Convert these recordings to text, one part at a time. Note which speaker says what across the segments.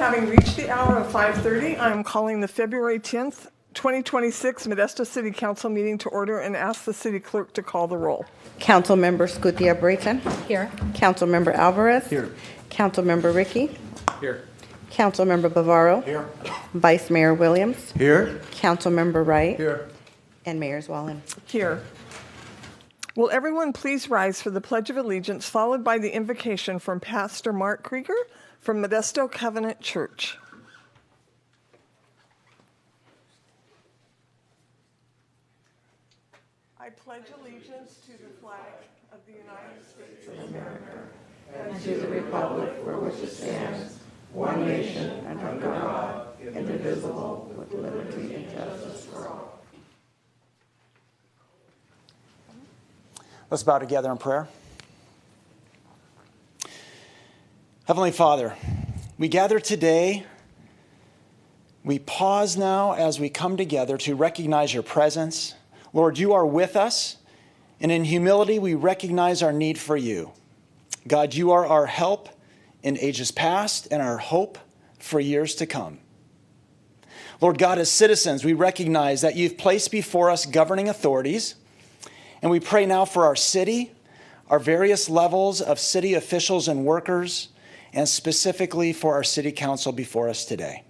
Speaker 1: Having reached the hour of 5:30, I am calling the February 10th, 2026 Modesto City Council meeting to order and ask the city clerk to call the roll.
Speaker 2: Councilmember Scutia Brayton.
Speaker 3: Here.
Speaker 2: Councilmember Alvarez.
Speaker 4: Here.
Speaker 2: Councilmember Ricky.
Speaker 4: Here.
Speaker 2: Councilmember Bavaro.
Speaker 4: Here.
Speaker 2: Vice Mayor Williams.
Speaker 4: Here.
Speaker 2: Councilmember Wright.
Speaker 4: Here.
Speaker 2: And Mayor Zwalin.
Speaker 1: Here. Will everyone please rise for the Pledge of Allegiance, followed by the invocation from Pastor Mark Krieger from Modesto Covenant Church. I pledge allegiance to the flag of the United States of America and to the republic for which it stands, one nation, under God, indivisible, with liberty and justice for all.
Speaker 5: Let's bow together in prayer. Heavenly Father, we gather today. We pause now as we come together to recognize your presence. Lord, you are with us, and in humility we recognize our need for you. God, you are our help in ages past and our hope for years to come. Lord God, as citizens, we recognize that you've placed before us governing authorities, and we pray now for our city, our various levels of city officials and workers, and specifically for our city council before us today.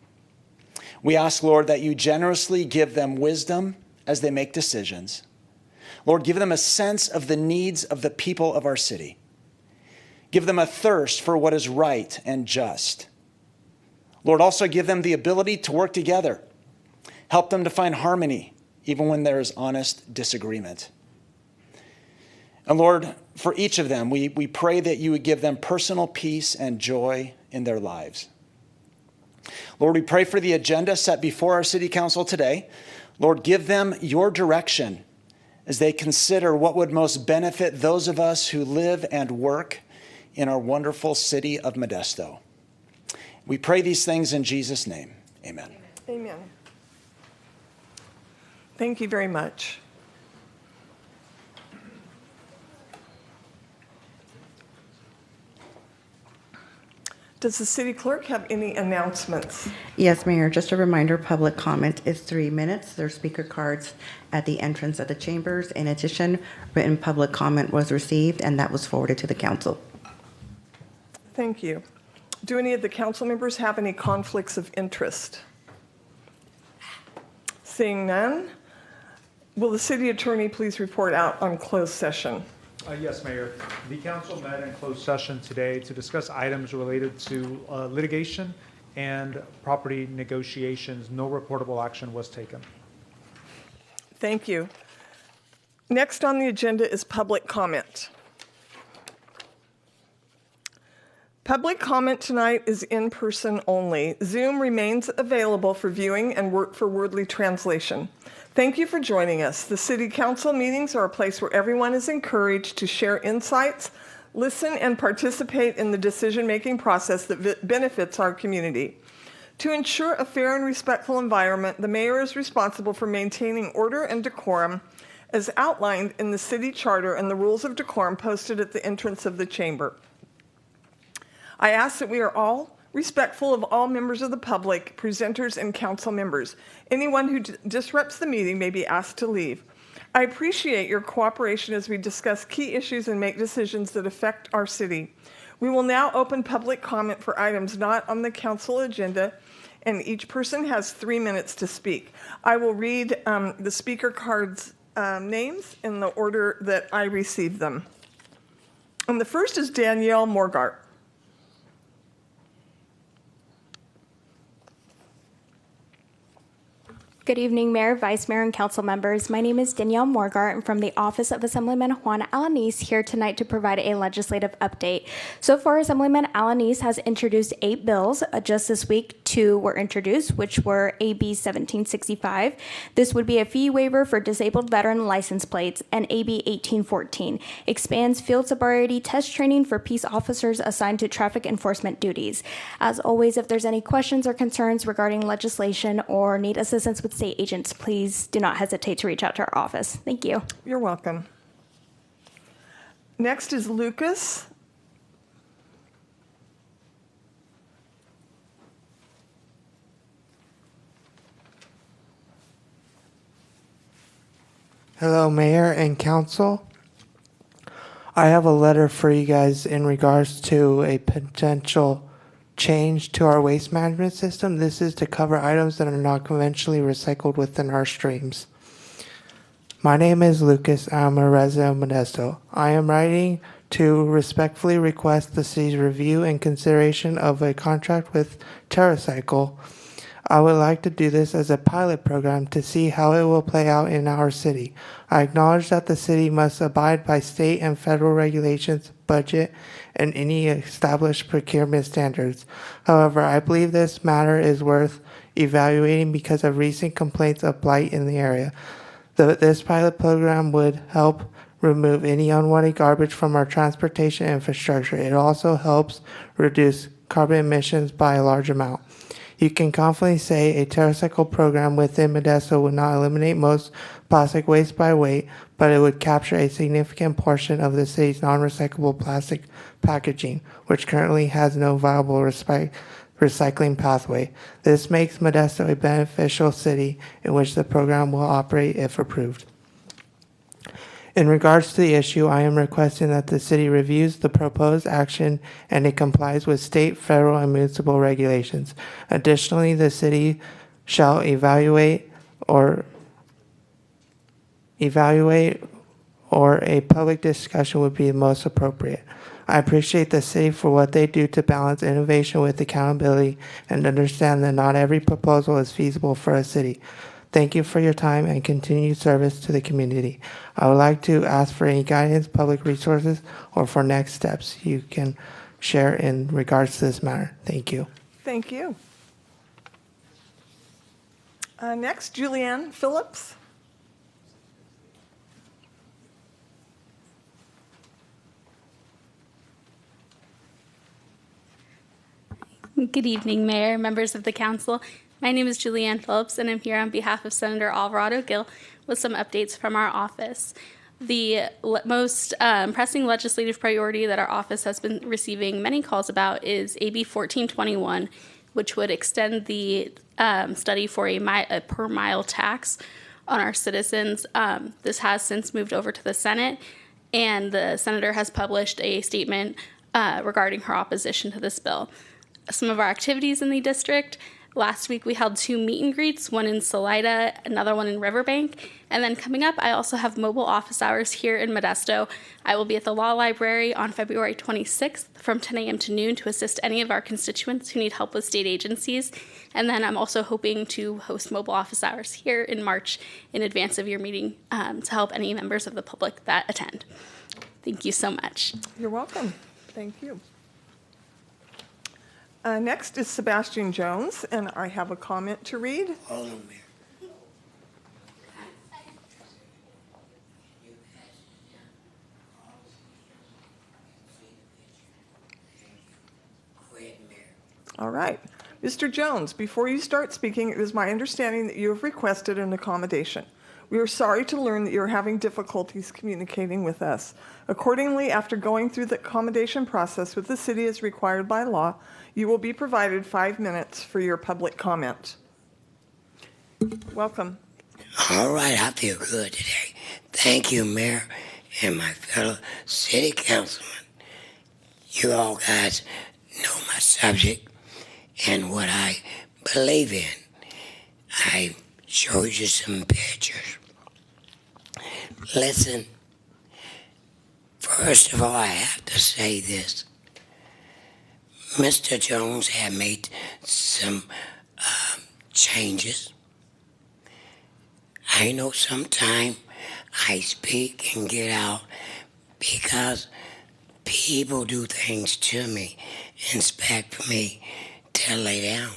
Speaker 5: We ask, Lord, that you generously give them wisdom as they make decisions. Lord, give them a sense of the needs of the people of our city. Give them a thirst for what is right and just. Lord, also give them the ability to work together. Help them to find harmony, even when there is honest disagreement. And Lord, for each of them, we pray that you would give them personal peace and joy in their lives. Lord, we pray for the agenda set before our city council today. Lord, give them your direction as they consider what would most benefit those of us who live and work in our wonderful city of Modesto. We pray these things in Jesus' name. Amen.
Speaker 1: Amen. Thank you very much. Does the city clerk have any announcements?
Speaker 2: Yes, Mayor, just a reminder, public comment is 3 minutes. There's speaker cards at the entrance of the chambers. In addition, written public comment was received, and that was forwarded to the council.
Speaker 1: Thank you. Do any of the council members have any conflicts of interest? Seeing none, will the city attorney please report out on closed session?
Speaker 6: Yes, Mayor. The council met in closed session today to discuss items related to litigation and property negotiations. No reportable action was taken.
Speaker 1: Thank you. Next on the agenda is public comment. Public comment tonight is in person only. Zoom remains available for viewing and work for wordly translation. Thank you for joining us. The City Council meetings are a place where everyone is encouraged to share insights, listen, and participate in the decision-making process that benefits our community. To ensure a fair and respectful environment, the mayor is responsible for maintaining order and decorum as outlined in the city charter and the rules of decorum posted at the entrance of the chamber. I ask that we are all respectful of all members of the public, presenters, and council members. Anyone who disrupts the meeting may be asked to leave. I appreciate your cooperation as we discuss key issues and make decisions that affect our city. We will now open public comment for items not on the council agenda, and each person has 3 minutes to speak. I will read the speaker cards' names in the order that I received them. And the first is Danielle Morgart.
Speaker 7: Good evening, Mayor, Vice Mayor, and Council members. My name is Danielle Morgart. I'm from the Office of Assemblyman Juan Alanis here tonight to provide a legislative update. So far, Assemblyman Alanis has introduced 8 bills. Just this week, 2 were introduced, which were AB 1765. This would be a fee waiver for disabled veteran license plates, and AB 1814 expands field sobriety test training for peace officers assigned to traffic enforcement duties. As always, if there's any questions or concerns regarding legislation or need assistance with state agents, please do not hesitate to reach out to our office. Thank you.
Speaker 1: You're welcome. Next is Lucas.
Speaker 3: Hello, Mayor and Council. I have a letter for you guys in regards to a potential change to our waste management system. This is to cover items that are not conventionally recycled within our streams. My name is Lucas. I'm a resident of Modesto. I am writing to respectfully request the city's review and consideration of a contract with TerraCycle. I would like to do this as a pilot program to see how it will play out in our city. I acknowledge that the city must abide by state and federal regulations, budget, and any established procurement standards. However, I believe this matter is worth evaluating because of recent complaints of blight in the area. This pilot program would help remove any unwanted garbage from our transportation infrastructure. It also helps reduce carbon emissions by a large amount. You can confidently say a TerraCycle program within Modesto would not eliminate most plastic waste by weight, but it would capture a significant portion of the city's non-recyclable plastic packaging, which currently has no viable recycling pathway. This makes Modesto a beneficial city in which the program will operate if approved. In regards to the issue, I am requesting that the city reviews the proposed action and it complies with state, federal, and municipal regulations. Additionally, the city shall evaluate or a public discussion would be most appropriate. I appreciate the city for what they do to balance innovation with accountability and understand that not every proposal is feasible for a city. Thank you for your time and continued service to the community. I would like to ask for any guidance, public resources, or for next steps you can share in regards to this matter. Thank you.
Speaker 1: Thank you. Next, Julianne Phillips.
Speaker 4: Good evening, Mayor, members of the council. My name is Julianne Phillips, and I'm here on behalf of Senator Alvarado Gil with some updates from our office. The most pressing legislative priority that our office has been receiving many calls about is AB 1421, which would extend the study for a per mile tax on our citizens. This has since moved over to the Senate, and the senator has published a statement regarding her opposition to this bill. Some of our activities in the district: last week we held 2 meet and greets, one in Salida, another one in Riverbank. And then coming up, I also have mobile office hours here in Modesto. I will be at the Law Library on February 26th from 10 a.m. to noon to assist any of our constituents who need help with state agencies. And then I'm also hoping to host mobile office hours here in March in advance of your meeting to help any members of the public that attend. Thank you so much.
Speaker 1: You're welcome. Thank you. Next is Sebastian Jones, and I have a comment to read.
Speaker 8: Hold on, Mayor. Go ahead, Mayor.
Speaker 1: All right. Mr. Jones, before you start speaking, it is my understanding that you have requested an accommodation. We are sorry to learn that you're having difficulties communicating with us. Accordingly, after going through the accommodation process with the city as required by law, you will be provided 5 minutes for your public comment. Welcome.
Speaker 8: All right, I feel good today. Thank you, Mayor, and my fellow city councilmen. You all guys know my subject and what I believe in. I showed you some pictures. Listen, first of all, I have to say this. Mr. Jones had made some changes. I know sometime I speak and get out because people do things to me and expect me to lay down.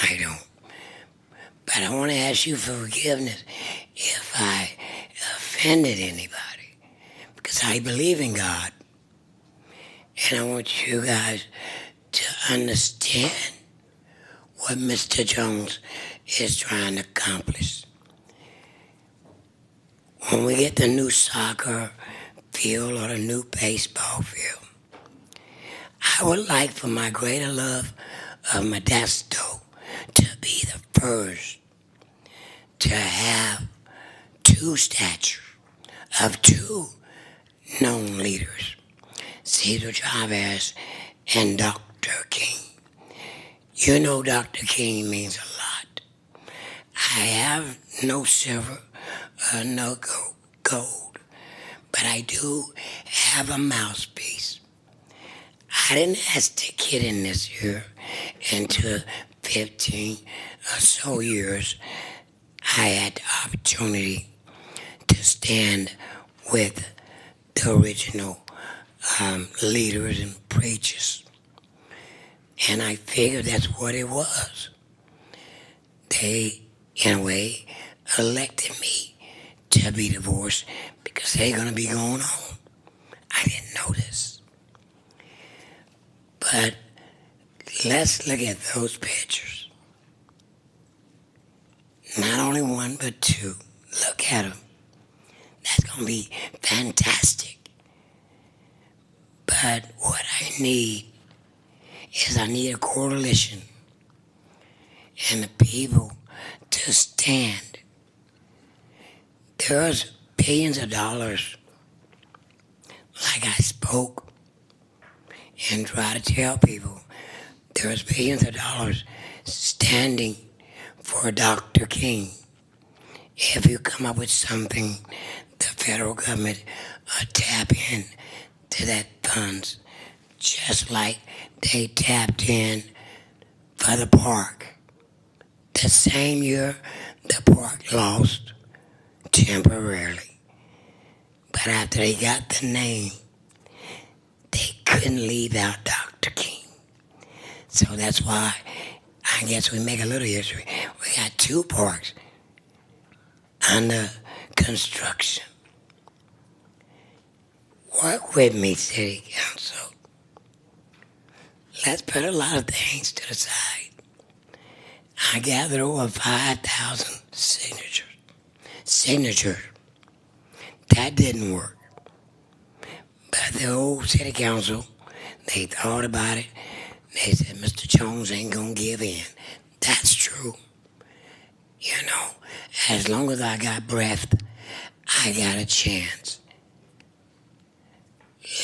Speaker 8: I don't. But I want to ask you for forgiveness if I offended anybody, because I believe in God. And I want you guys to understand what Mr. Jones is trying to accomplish. When we get the new soccer field or the new baseball field, I would like for my greater love of Modesto to be the first to have 2 statues of two known leaders, Cesar Chavez and Dr. King. You know Dr. King means a lot. I have no silver or no gold, but I do have a mouthpiece. I didn't ask to get in this year. Into 15 or so years, I had the opportunity to stand with the original leaders and preachers. And I figured that's what it was. They, in a way, elected me to be divorced because they're going to be going on. I didn't know this. But let's look at those pictures. Not only one, but two. Look at them. That's going to be fantastic. But what I need is I need a coalition and the people to stand. There's billions of dollars, like I spoke and try to tell people, there's billions of dollars standing for Dr. King. If you come up with something, the federal government will tap in to that funds, just like they tapped in for the park. The same year, the park lost temporarily. But after they got the name, they couldn't leave out Dr. King. So that's why I guess we make a little history. We got two parks under construction. Work with me, City Council. Let's put a lot of things to the side. I gathered over 5,000 signatures. That didn't work. But the old City Council, they thought about it. They said, Mr. Jones ain't gonna give in. That's true. You know, as long as I got breath, I got a chance.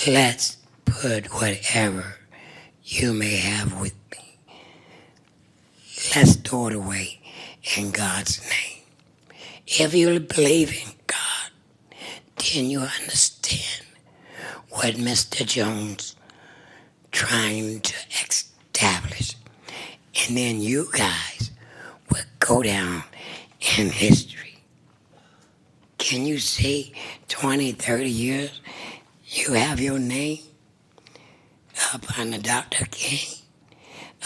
Speaker 8: Let's put whatever you may have with me. Let's throw it away in God's name. If you believe in God, then you understand what Mr. Jones trying to establish. And then you guys will go down in history. Can you see 20, 30 years, you have your name up under Dr. King,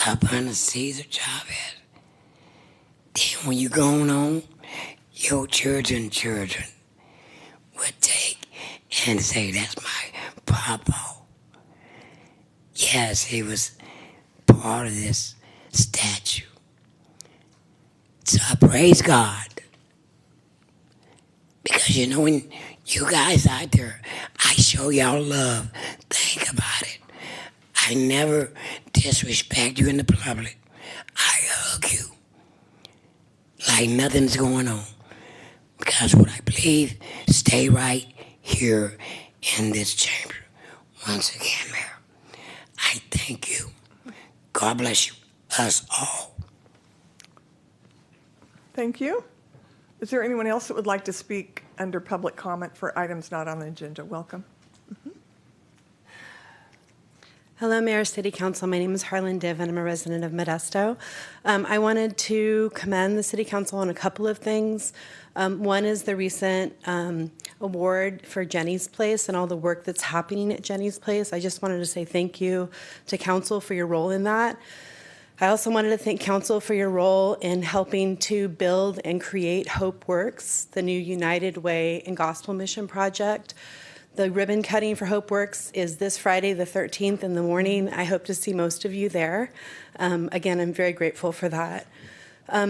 Speaker 8: up under Cesar Chavez. Then when you go on, your children would take and say, that's my papa. Yes, he was part of this statue. So I praise God. Because you know, when you guys out there, I show y'all love. Think about it. I never disrespect you in the public. I hug you like nothing's going on. Because what I believe, stay right here in this chamber. Once again, Mayor, I thank you. God bless you, us all.
Speaker 1: Thank you. Is there anyone else that would like to speak under public comment for items not on the agenda? Welcome.
Speaker 9: Hello, Mayor, City Council. My name is Harlan Div, and I'm a resident of Modesto. I wanted to commend the City Council on a couple of things. One is the recent award for Jenny's Place and all the work that's happening at Jenny's Place. I just wanted to say thank you to Council for your role in that. I also wanted to thank Council for your role in helping to build and create Hope Works, the new United Way and Gospel Mission project. The ribbon cutting for Hope Works is this Friday, the 13th in the morning. I hope to see most of you there. Again, I'm very grateful for that.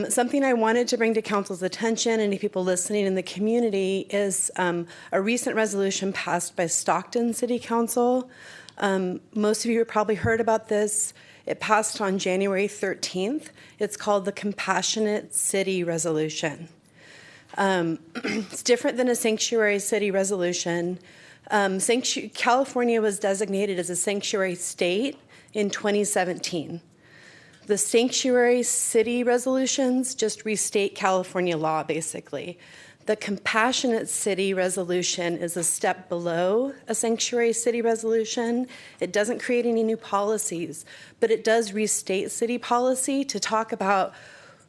Speaker 9: Something I wanted to bring to Council's attention and to people listening in the community is a recent resolution passed by Stockton City Council. Most of you have probably heard about this. It passed on January 13th. It's called the Compassionate City Resolution. It's different than a sanctuary city resolution. California was designated as a sanctuary state in 2017. The sanctuary city resolutions just restate California law, basically. The compassionate city resolution is a step below a sanctuary city resolution. It doesn't create any new policies, but it does restate city policy to talk about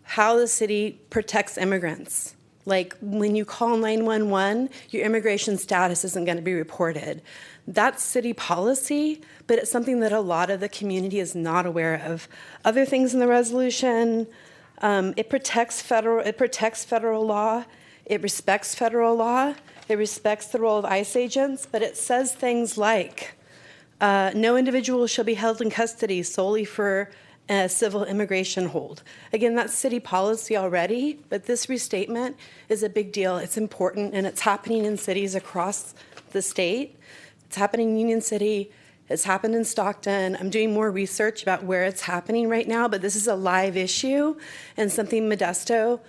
Speaker 9: how the city protects immigrants. Like when you call 911, your immigration status isn't going to be reported. That's city policy, but it's something that a lot of the community is not aware of. Other things in the resolution, it protects federal law. It respects federal law. It respects the role of ICE agents, but it says things like, no individual shall be held in custody solely for a civil immigration hold. Again, that's city policy already, but this restatement is a big deal. It's important, and it's happening in cities across the state. It's happening in Union City. It's happened in Stockton. I'm doing more research about where it's happening right now, but this is a live issue and something Modesto,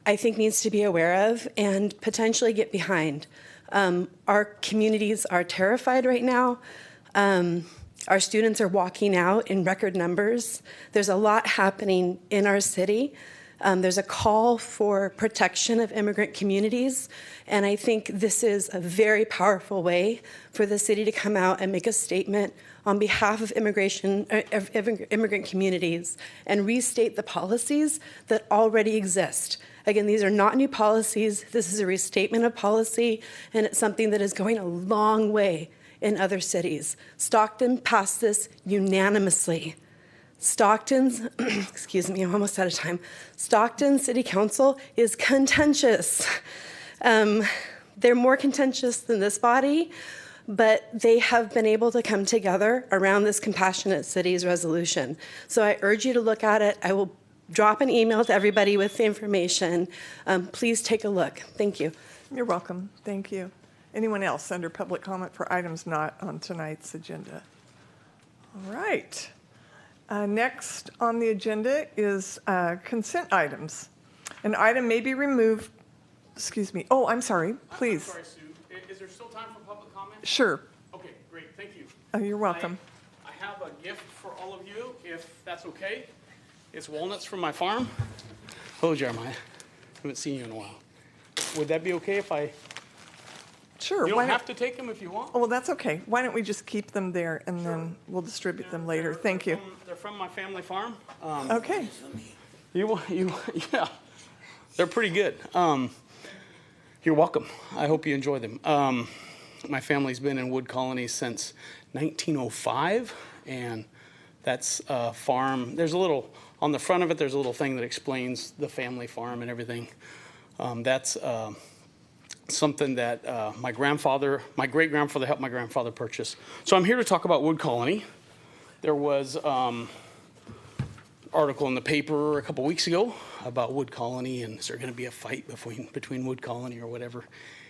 Speaker 9: I think, needs to be aware of and potentially get behind. Our communities are terrified right now. Our students are walking out in record numbers. There's a lot happening in our city. There's a call for protection of immigrant communities, and I think this is a very powerful way for the city to come out and make a statement on behalf of immigrant communities and restate the policies that already exist. Again, these are not new policies. This is a restatement of policy, and it's something that is going a long way in other cities. Stockton passed this unanimously. Stockton's, excuse me, I'm almost out of time. Stockton City Council is contentious. They're more contentious than this body, but they have been able to come together around this Compassionate Cities resolution. So I urge you to look at it. I will drop an email to everybody with the information. Please take a look. Thank you.
Speaker 1: You're welcome. Thank you. Anyone else under public comment for items not on tonight's agenda? All right. Next on the agenda is consent items. An item may be removed. Excuse me. Oh, I'm sorry. Please.
Speaker 10: I'm sorry, Sue. Is there still time for public comment?
Speaker 1: Sure.
Speaker 10: Okay, great. Thank you.
Speaker 1: You're welcome.
Speaker 10: I have a gift for all of you, if that's okay. It's walnuts from my farm. Hello, Jeremiah. Haven't seen you in a while. Would that be okay if I...
Speaker 1: Sure.
Speaker 10: You don't have to take them if you want.
Speaker 1: Oh, well, that's okay. Why don't we just keep them there, and then we'll distribute them later. Thank you.
Speaker 10: They're from my family farm.
Speaker 1: Okay.
Speaker 10: Yeah, they're pretty good. You're welcome. I hope you enjoy them. My family's been in wood colonies since 1905, and that's a farm. There's a little, on the front of it, there's a little thing that explains the family farm and everything. That's something that my great-grandfather helped my grandfather purchase. So I'm here to talk about wood colony. There was article in the paper a couple weeks ago about wood colony, and is there going to be a fight between wood colony or whatever?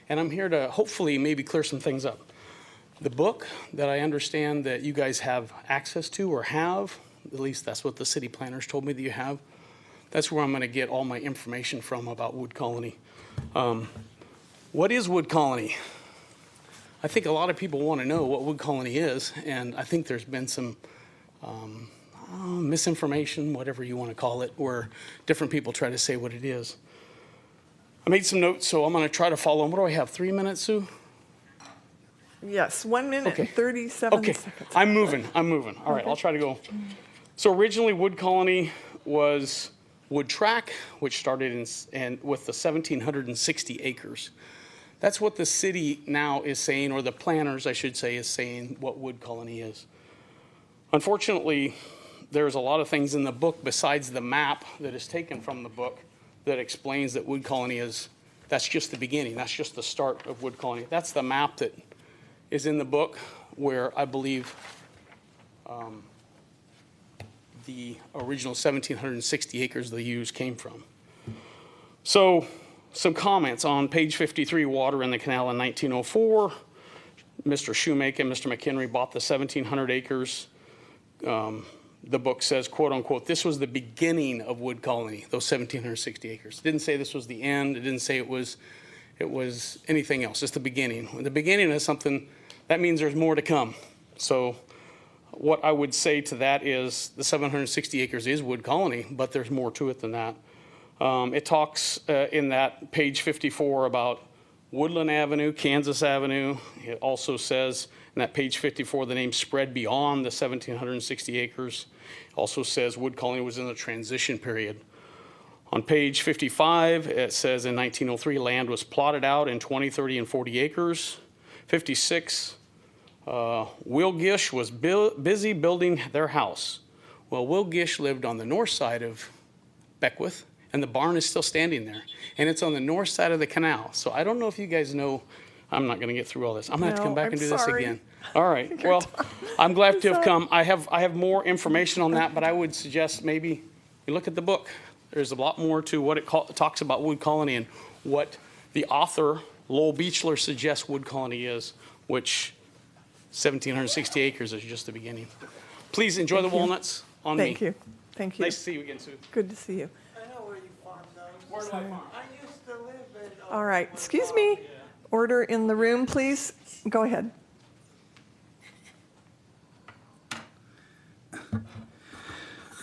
Speaker 10: And I'm here to hopefully maybe clear some things up. The book that I understand that you guys have access to or have, at least that's what the city planners told me that you have, that's where I'm going to get all my information from about wood colony. What is wood colony? I think a lot of people want to know what wood colony is, and I think there's been some misinformation, whatever you want to call it, where different people try to say what it is. I made some notes, so I'm going to try to follow them. What do I have, 3 minutes, Sue?
Speaker 1: Yes, 1 minute
Speaker 10: Okay.
Speaker 1: and 37
Speaker 10: Okay,
Speaker 1: seconds.
Speaker 10: I'm moving. All right, I'll try to go. So originally, wood colony was wood track, which started with the 1,760 acres. That's what the city now is saying, or the planners, I should say, is saying what wood colony is. Unfortunately, there's a lot of things in the book besides the map that is taken from the book that explains that wood colony is, that's just the beginning. That's just the start of wood colony. That's the map that is in the book where I believe the original 1,760 acres they used came from. So some comments on page 53, water in the canal in 1904. Mr. Shoemaker and Mr. McHenry bought the 1,700 acres. the book says, quote unquote, this was the beginning of Wood Colony, those 1,760 acres. It didn't say this was the end. It didn't say it was anything else. It's the beginning. When the beginning is something, that means there's more to come. So what I would say to that is the 760 acres is Wood Colony, but there's more to it than that. It talks in that page 54 about Woodland Avenue, Kansas Avenue. It also says in that page 54 the name spread beyond the 1,760 acres. It also says Wood Colony was in the transition period. On page 55, it says in 1903 land was plotted out in 20, 30, and 40 acres. 56, Will Gish was busy building their house. Well, Will Gish lived on the north side of Beckwith, and the barn is still standing there. And it's on the north side of the canal. So I don't know if you guys know, I'm not going to get through all this. I'm going to have to come back and do this again. All right, well, I'm glad to have come. I have more information on that, but I would suggest maybe you look at the book. There's a lot more to what it talks about Wood Colony and what the author, Lowell Beechler, suggests Wood Colony is, which 1,760 acres is just the beginning. Please enjoy the walnuts on me.
Speaker 1: Thank you. Thank you.
Speaker 10: Nice to see you again, Sue.
Speaker 1: Good to see you.
Speaker 3: I know where you farm those.
Speaker 10: Where do I farm?
Speaker 3: I used to live in.
Speaker 1: All right, excuse me. Order in the room, please. Go ahead.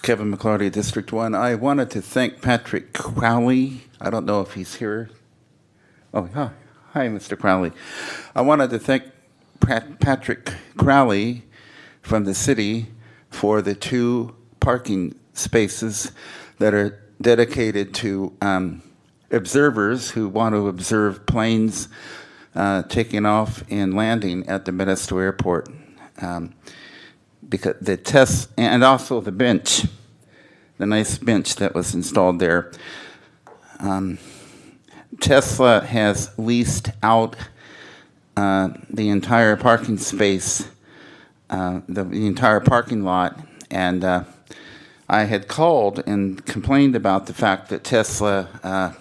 Speaker 11: Kevin McClarty, District 1. I wanted to thank Patrick Crowley. I don't know if he's here. Oh, hi. Hi, Mr. Crowley. I wanted to thank Patrick Crowley from the city for the 2 parking spaces that are dedicated to observers who want to observe planes taking off and landing at the Modesto Airport. Because the test, and also the bench, the nice bench that was installed there. Tesla has leased out the entire parking space, the entire parking lot, and I had called and complained about the fact that Tesla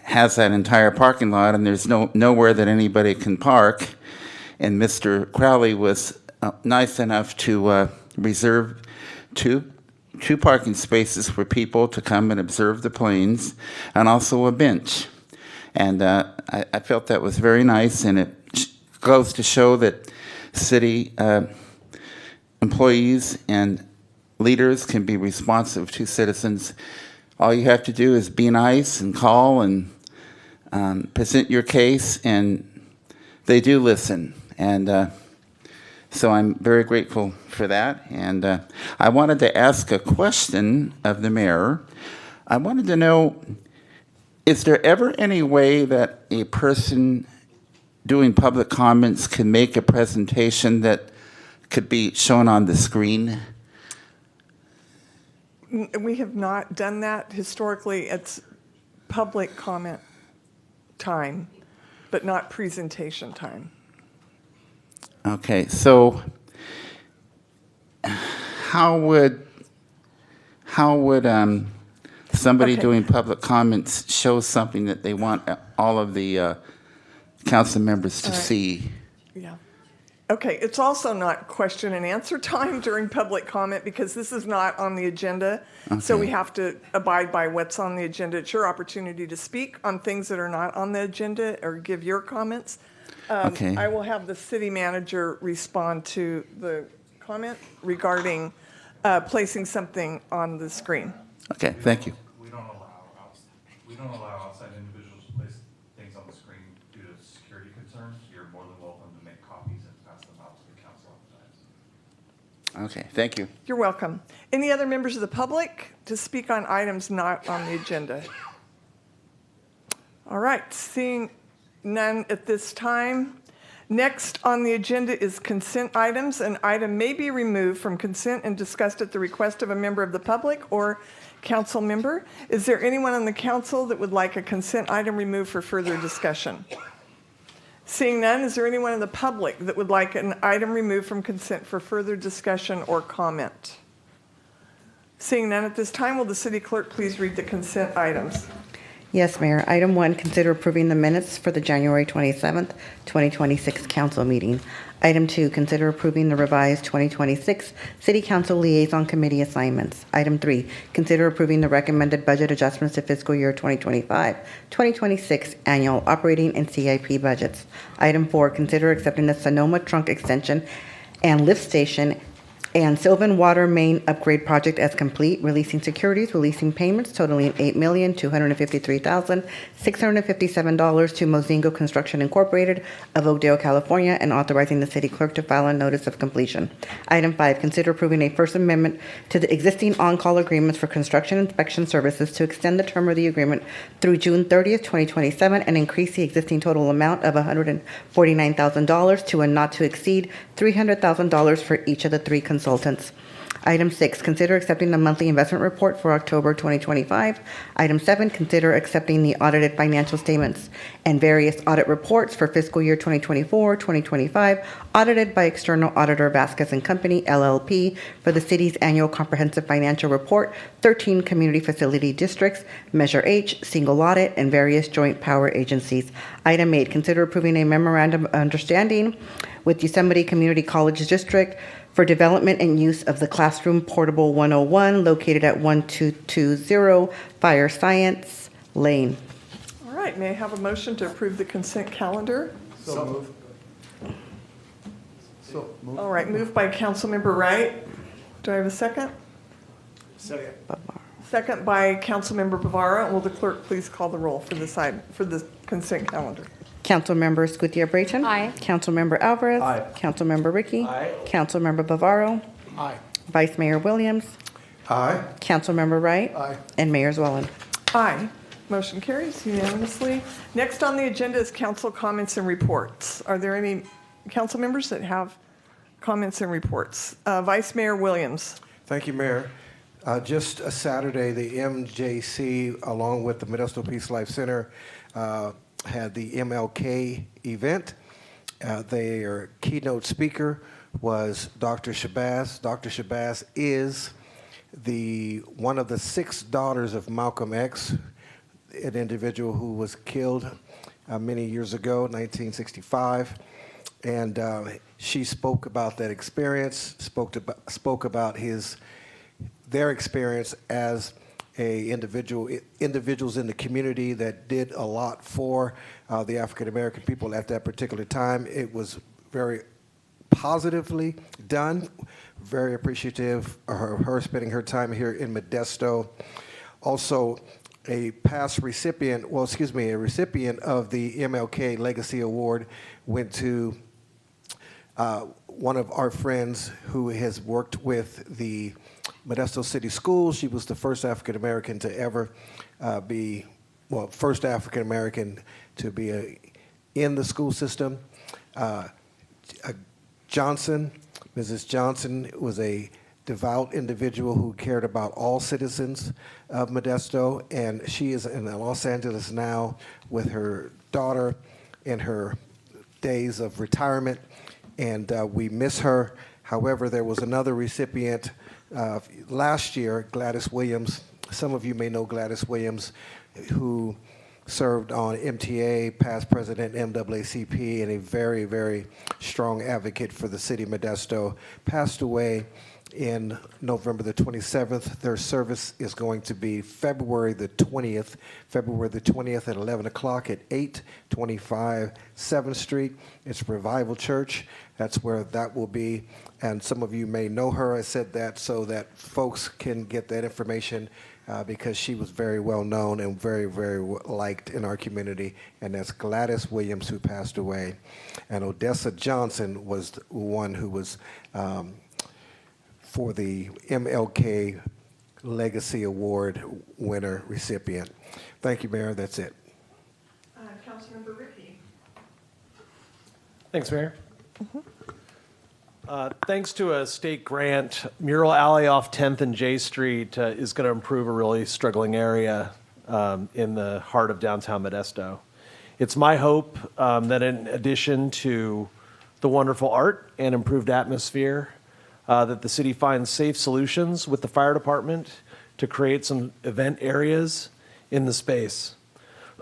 Speaker 11: has that entire parking lot and there's nowhere that anybody can park. And Mr. Crowley was nice enough to reserve two parking spaces for people to come and observe the planes, and also a bench. And I felt that was very nice, and it goes to show that city employees and leaders can be responsive to citizens. All you have to do is be nice and call and present your case, and they do listen. And so I'm very grateful for that. And I wanted to ask a question of the mayor. I wanted to know, is there ever any way that a person doing public comments can make a presentation that could be shown on the screen?
Speaker 1: We have not done that. Historically, it's public comment time, but not presentation time.
Speaker 11: Okay, so how would somebody doing public comments show something that they want all of the council members to see?
Speaker 1: Yeah. Okay, it's also not question and answer time during public comment because this is not on the agenda. Okay. So we have to abide by what's on the agenda. It's your opportunity to speak on things that are not on the agenda or give your comments.
Speaker 11: Okay.
Speaker 1: I will have the city manager respond to the comment regarding placing something on the screen.
Speaker 11: Okay, thank you.
Speaker 12: We don't allow outside individuals to place things on the screen due to security concerns. You're more than welcome to make copies and pass them out to the council after that.
Speaker 11: Okay, thank you.
Speaker 1: You're welcome. Any other members of the public to speak on items not on the agenda? All right, seeing none at this time. Next on the agenda is consent items. An item may be removed from consent and discussed at the request of a member of the public or council member. Is there anyone on the council that would like a consent item removed for further discussion? Seeing none, is there anyone in the public that would like an item removed from consent for further discussion or comment? Seeing none at this time, will the city clerk please read the consent items?
Speaker 2: Yes, Mayor. Item 1, consider approving the minutes for the January 27th, 2026 council meeting. Item 2, consider approving the revised 2026 City Council Liaison Committee assignments. Item 3, consider approving the recommended budget adjustments to fiscal year 2025-2026 annual operating and CIP budgets. Item 4, consider accepting the Sonoma Trunk Extension and Lift Station and Sylvan Water Main Upgrade Project as complete, releasing securities, releasing payments totaling $8,253,657 to Mozingo Construction Incorporated of Oakdale, California, and authorizing the city clerk to file a notice of completion. Item 5, consider approving a First Amendment to the existing on-call agreements for construction inspection services to extend the term of the agreement through June 30th, 2027, and increase the existing total amount of $149,000 to a not to exceed $300,000 for each of the 3 consultants. Item 6, consider accepting the monthly investment report for October 2025. Item 7, consider accepting the audited financial statements and various audit reports for fiscal year 2024-2025, audited by external auditor Vasquez & Company, LLP, for the city's annual comprehensive financial report, 13 community facility districts, Measure H, single audit, and various joint power agencies. Item 8, consider approving a memorandum of understanding with Yosemite Community College District for development and use of the Classroom Portable 101 located at 1220 Fire Science Lane.
Speaker 1: All right, may I have a motion to approve the consent calendar?
Speaker 12: So moved.
Speaker 1: All right, moved by Councilmember Wright. Do I have a second?
Speaker 12: Second.
Speaker 1: Second by Councilmember Bavaro. Will the clerk please call the roll for the consent calendar?
Speaker 2: Councilmember Gutierrez-Brayton.
Speaker 7: Aye.
Speaker 2: Councilmember Alvarez.
Speaker 12: Aye.
Speaker 2: Councilmember Ricky.
Speaker 12: Aye.
Speaker 2: Councilmember Bavaro.
Speaker 12: Aye.
Speaker 2: Vice Mayor Williams.
Speaker 12: Aye.
Speaker 2: Councilmember Wright.
Speaker 12: Aye.
Speaker 2: And Mayor Zwellen.
Speaker 1: Aye. Motion carries unanimously. Next on the agenda is council comments and reports. Are there any council members that have comments and reports? Vice Mayor Williams.
Speaker 13: Thank you, Mayor. Just a Saturday, the MJC, along with the Modesto Peace Life Center, had the MLK event. Their keynote speaker was Dr. Shabazz. Dr. Shabazz is one of the 6 daughters of Malcolm X, an individual who was killed many years ago, 1965. And she spoke about that experience, spoke about their experience as individuals in the community that did a lot for the African American people at that particular time. It was very positively done. Very appreciative of her spending her time here in Modesto. Also, a recipient of the MLK Legacy Award went to one of our friends who has worked with the Modesto City Schools. She was the first African American to ever first African American to be in the school system. Mrs. Johnson was a devout individual who cared about all citizens of Modesto, and she is in Los Angeles now with her daughter in her days of retirement, and we miss her. However, there was another recipient last year, Gladys Williams. Some of you may know Gladys Williams, who served on MTA, past president, NAACP, and a very, very strong advocate for the city of Modesto. Passed away in November the 27th. Their service is going to be February the 20th at 11 o'clock at 825 7th Street. It's Revival Church. That's where that will be. And some of you may know her. I said that so that folks can get that information because she was very well known and very, very liked in our community. And that's Gladys Williams, who passed away. And Odessa Johnson was the one who was for the MLK Legacy Award winner recipient. Thank you, Mayor. That's it.
Speaker 1: Councilmember Ricky.
Speaker 14: Thanks, Mayor. Thanks to a state grant, Mural Alley off 10th and J Street is going to improve a really struggling area in the heart of downtown Modesto. It's my hope that in addition to the wonderful art and improved atmosphere, that the city finds safe solutions with the fire department to create some event areas in the space.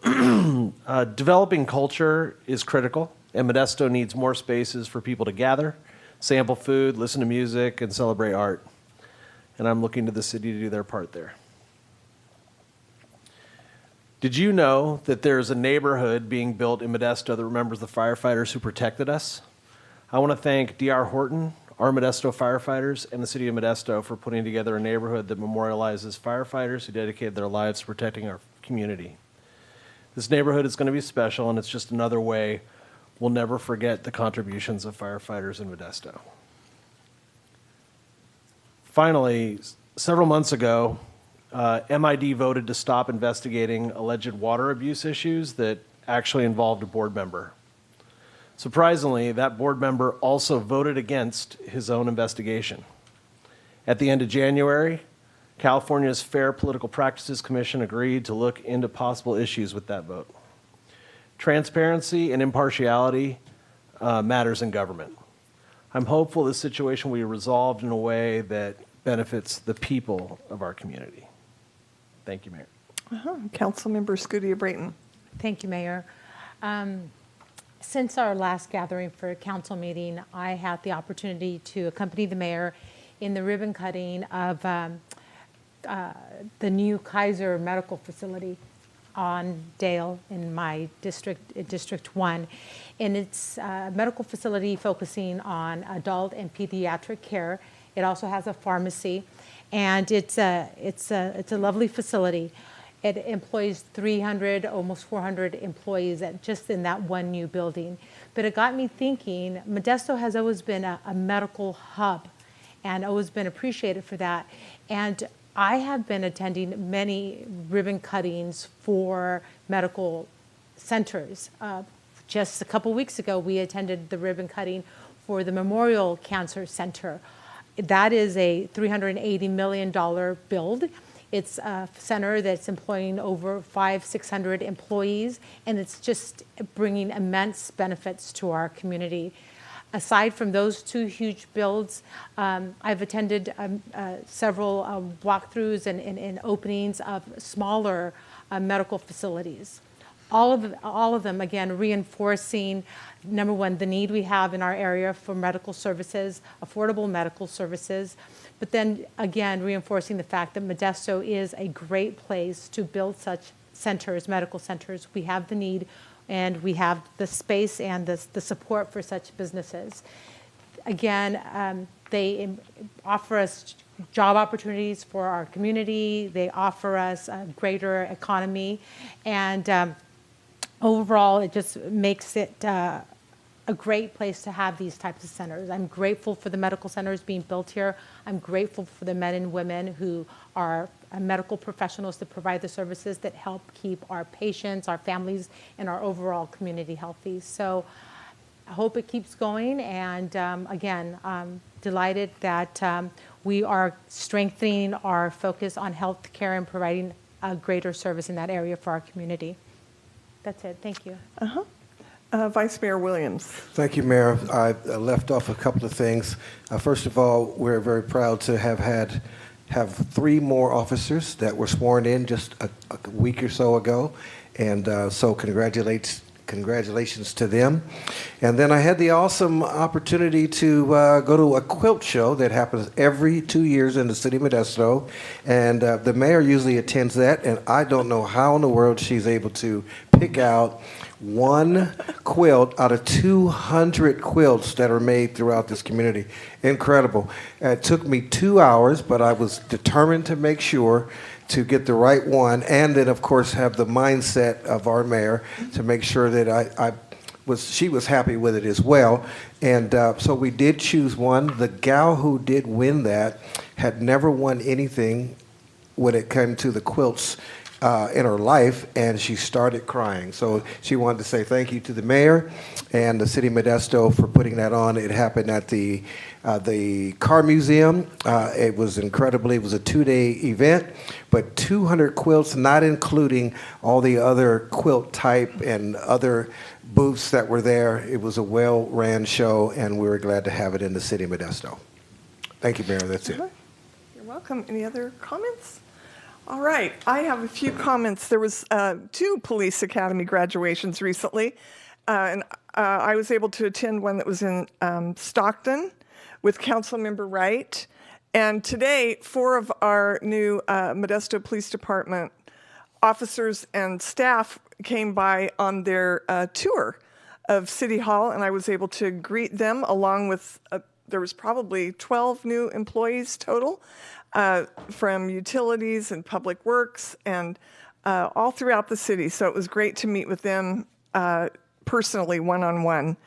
Speaker 14: Developing culture is critical, and Modesto needs more spaces for people to gather, sample food, listen to music, and celebrate art. And I'm looking to the city to do their part there. Did you know that there's a neighborhood being built in Modesto that remembers the firefighters who protected us? I want to thank D.R. Horton, our Modesto firefighters, and the city of Modesto for putting together a neighborhood that memorializes firefighters who dedicated their lives to protecting our community. This neighborhood is going to be special, and it's just another way we'll never forget the contributions of firefighters in Modesto. Finally, several months ago, MID voted to stop investigating alleged water abuse issues that actually involved a board member. Surprisingly, that board member also voted against his own investigation. At the end of January, California's Fair Political Practices Commission agreed to look into possible issues with that vote. Transparency and impartiality matters in government. I'm hopeful this situation will be resolved in a way that benefits the people of our community. Thank you, Mayor.
Speaker 1: Councilmember Scudia-Brayton.
Speaker 15: Thank you, Mayor. Since our last gathering for a council meeting, I had the opportunity to accompany the mayor in the ribbon cutting of the new Kaiser Medical Facility on Dale in my district, District 1. And it's a medical facility focusing on adult and pediatric care. It also has a pharmacy, and it's a lovely facility. It employs 300, almost 400 employees just in that one new building. But it got me thinking, Modesto has always been a medical hub and always been appreciated for that. And I have been attending many ribbon cuttings for medical centers. Just a couple weeks ago, we attended the ribbon cutting for the Memorial Cancer Center. That is a $380 million build. It's a center that's employing over 500-600 employees, and it's just bringing immense benefits to our community. Aside from those two huge builds, I've attended several walkthroughs and openings of smaller medical facilities. All of them, again, reinforcing, number one, the need we have in our area for medical services, affordable medical services, but then, again, reinforcing the fact that Modesto is a great place to build such centers, medical centers. We have the need, and we have the space and the support for such businesses. Again, they offer us job opportunities for our community. They offer us a greater economy, and overall, it just makes it a great place to have these types of centers. I'm grateful for the medical centers being built here. I'm grateful for the men and women who are medical professionals that provide the services that help keep our patients, our families, and our overall community healthy. So I hope it keeps going. And again, I'm delighted that we are strengthening our focus on health care and providing a greater service in that area for our community. That's it. Thank you.
Speaker 1: Vice Mayor Williams.
Speaker 13: Thank you, Mayor. I left off a couple of things. First of all, we're very proud to have 3 more officers that were sworn in just a week or so ago, and so congratulations to them. And then I had the awesome opportunity to go to a quilt show that happens every 2 years in the city of Modesto, and the mayor usually attends that, and I don't know how in the world she's able to pick out one quilt out of 200 quilts that are made throughout this community. Incredible. It took me 2 hours, but I was determined to make sure to get the right one, and then of course have the mindset of our mayor to make sure that she was happy with it as well. And so we did choose one. The gal who did win that had never won anything when it came to the quilts in her life, and she started crying. So she wanted to say thank you to the mayor and the city of Modesto for putting that on. It happened at the car museum. It was incredible. It was a 2-day event, but 200 quilts, not including all the other quilt type and other booths that were there. It was a well-ran show, and we were glad to have it in the city of Modesto. Thank you, Mayor. That's it.
Speaker 1: You're welcome. Any other comments? All right, I have a few comments. There was 2 police academy graduations recently, and I was able to attend one that was in Stockton with Councilmember Wright. And today, 4 of our new Modesto Police Department officers and staff came by on their tour of City Hall, and I was able to greet them along with, there was probably 12 new employees total. From utilities and public works and all throughout the city. So it was great to meet with them personally, one-on-one.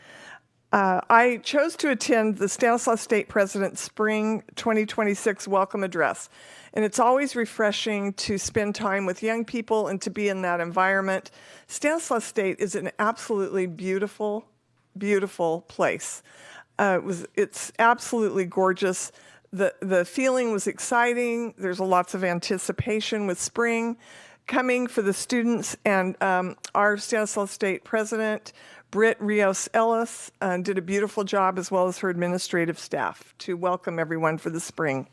Speaker 1: I chose to attend the Stanislaus State President's Spring 2026 Welcome Address. And it's always refreshing to spend time with young people and to be in that environment. Stanislaus State is an absolutely beautiful, beautiful place. It's absolutely gorgeous. The feeling was exciting. There's lots of anticipation with spring coming for the students. And our Stanislaus State president, Britt Rios Ellis, did a beautiful job, as well as her administrative staff, to welcome everyone for the spring.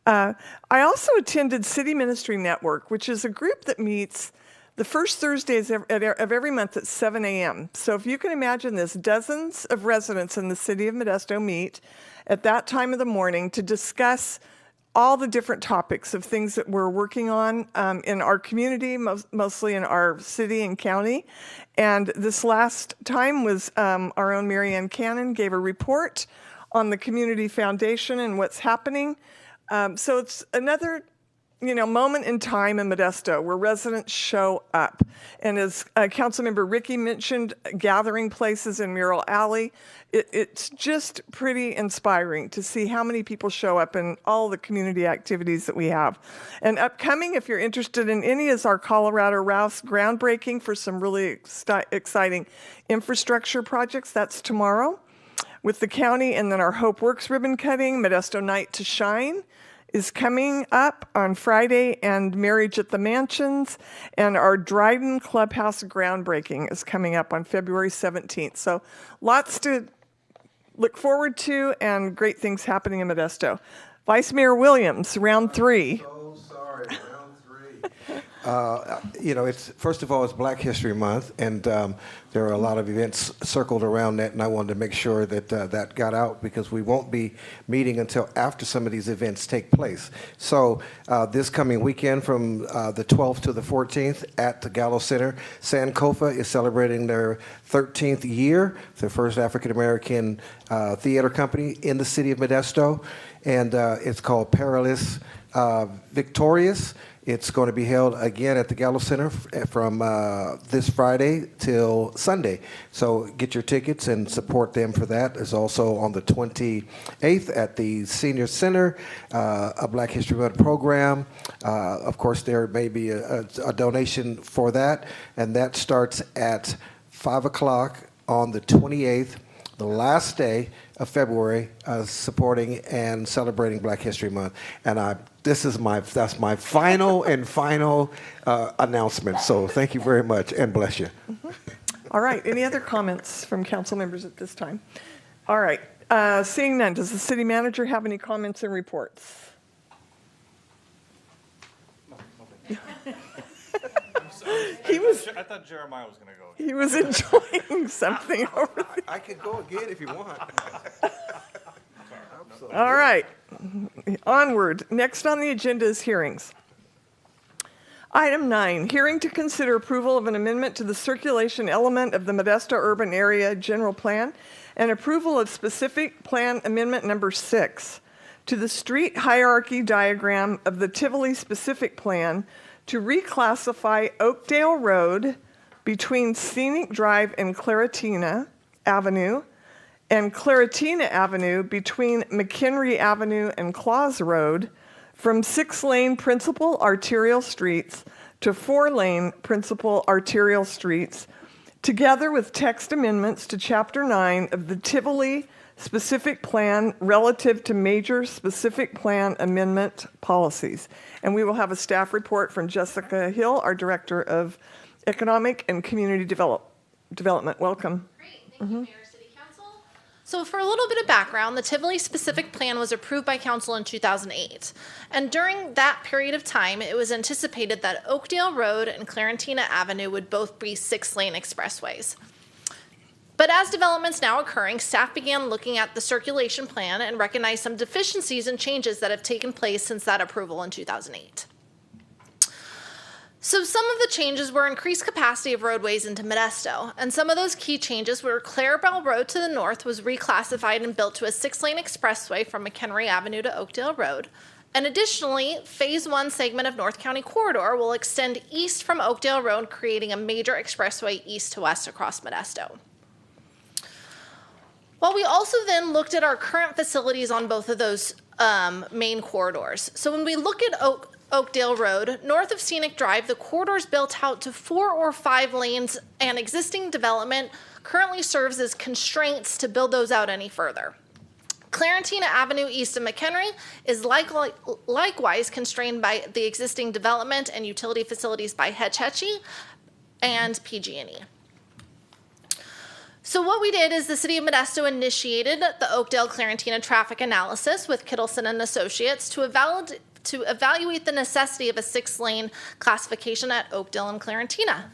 Speaker 1: I also attended City Ministry Network, which is a group that meets the first Thursdays of every month at 7 a.m. So if you can imagine this, dozens of residents in the city of Modesto meet at that time of the morning to discuss all the different topics of things that we're working on in our community, mostly in our city and county. And this last time was our own Marianne Cannon gave a report on the Community Foundation and what's happening. So it's another moment in time in Modesto where residents show up. And as Councilmember Ricky mentioned, gathering places in Mural Alley, it's just pretty inspiring to see how many people show up in all the community activities that we have. And upcoming, if you're interested in any, is our Colorado Rouse groundbreaking for some really exciting infrastructure projects. That's tomorrow with the county. And then our Hope Works ribbon cutting, Modesto Night to Shine, is coming up on Friday, and Marriage at the Mansions, and our Dryden Clubhouse groundbreaking is coming up on February 17th. So lots to look forward to and great things happening in Modesto. Vice Mayor Williams, round 3.
Speaker 13: So sorry, round 3. It's first of all, it's Black History Month, and there are a lot of events circled around that, and I wanted to make sure that that got out because we won't be meeting until after some of these events take place. So this coming weekend from the 12th to the 14th at the Gallo Center, Sankofa is celebrating their 13th year, the first African-American theater company in the city of Modesto, and it's called Perilous Victorious. It's going to be held again at the Gallo Center from this Friday till Sunday. So get your tickets and support them for that. It's also on the 28th at the Senior Center, a Black History Month program. Of course, there may be a donation for that, and that starts at 5 o'clock on the 28th, the last day of February, supporting and celebrating Black History Month. And that's my final announcement. So thank you very much and bless you.
Speaker 1: Mm-hmm. All right. Any other comments from council members at this time? All right. Seeing none, does the city manager have any comments and reports?
Speaker 12: I thought Jeremiah was going to go.
Speaker 1: He was enjoying something over there.
Speaker 13: I could go again if you want.
Speaker 1: All right. Onward. Next on the agenda is hearings. Item 9, hearing to consider approval of an amendment to the circulation element of the Modesto Urban Area General Plan and approval of specific plan amendment number 6 to the street hierarchy diagram of the Tivoli specific plan to reclassify Oakdale Road between Scenic Drive and Claritina Avenue and Claritina Avenue between McHenry Avenue and Claus Road from 6-lane principal arterial streets to 4-lane principal arterial streets, together with text amendments to Chapter 9 of the Tivoli specific plan relative to major specific plan amendment policies. And we will have a staff report from Jessica Hill, our Director of Economic and Community Development. Welcome.
Speaker 16: Great. Thank you, Mayor, City Council. So for a little bit of background, the Tivoli specific plan was approved by council in 2008. And during that period of time, it was anticipated that Oakdale Road and Clarentina Avenue would both be 6-lane expressways. But as developments now occurring, staff began looking at the circulation plan and recognized some deficiencies and changes that have taken place since that approval in 2008. So some of the changes were increased capacity of roadways into Modesto, and some of those key changes were Clarabelle Road to the north was reclassified and built to a 6-lane expressway from McHenry Avenue to Oakdale Road. And additionally, Phase 1 segment of North County Corridor will extend east from Oakdale Road, creating a major expressway east to west across Modesto. While we also then looked at our current facilities on both of those main corridors. So when we look at Oakdale Road, north of Scenic Drive, the corridor is built out to 4 or 5 lanes, and existing development currently serves as constraints to build those out any further. Clarentina Avenue east of McHenry is likewise constrained by the existing development and utility facilities by Hetch Hetchy and PG&E. So what we did is the City of Modesto initiated the Oakdale Clarentina traffic analysis with Kittleson and Associates to evaluate the necessity of a 6-lane classification at Oakdale and Clarentina.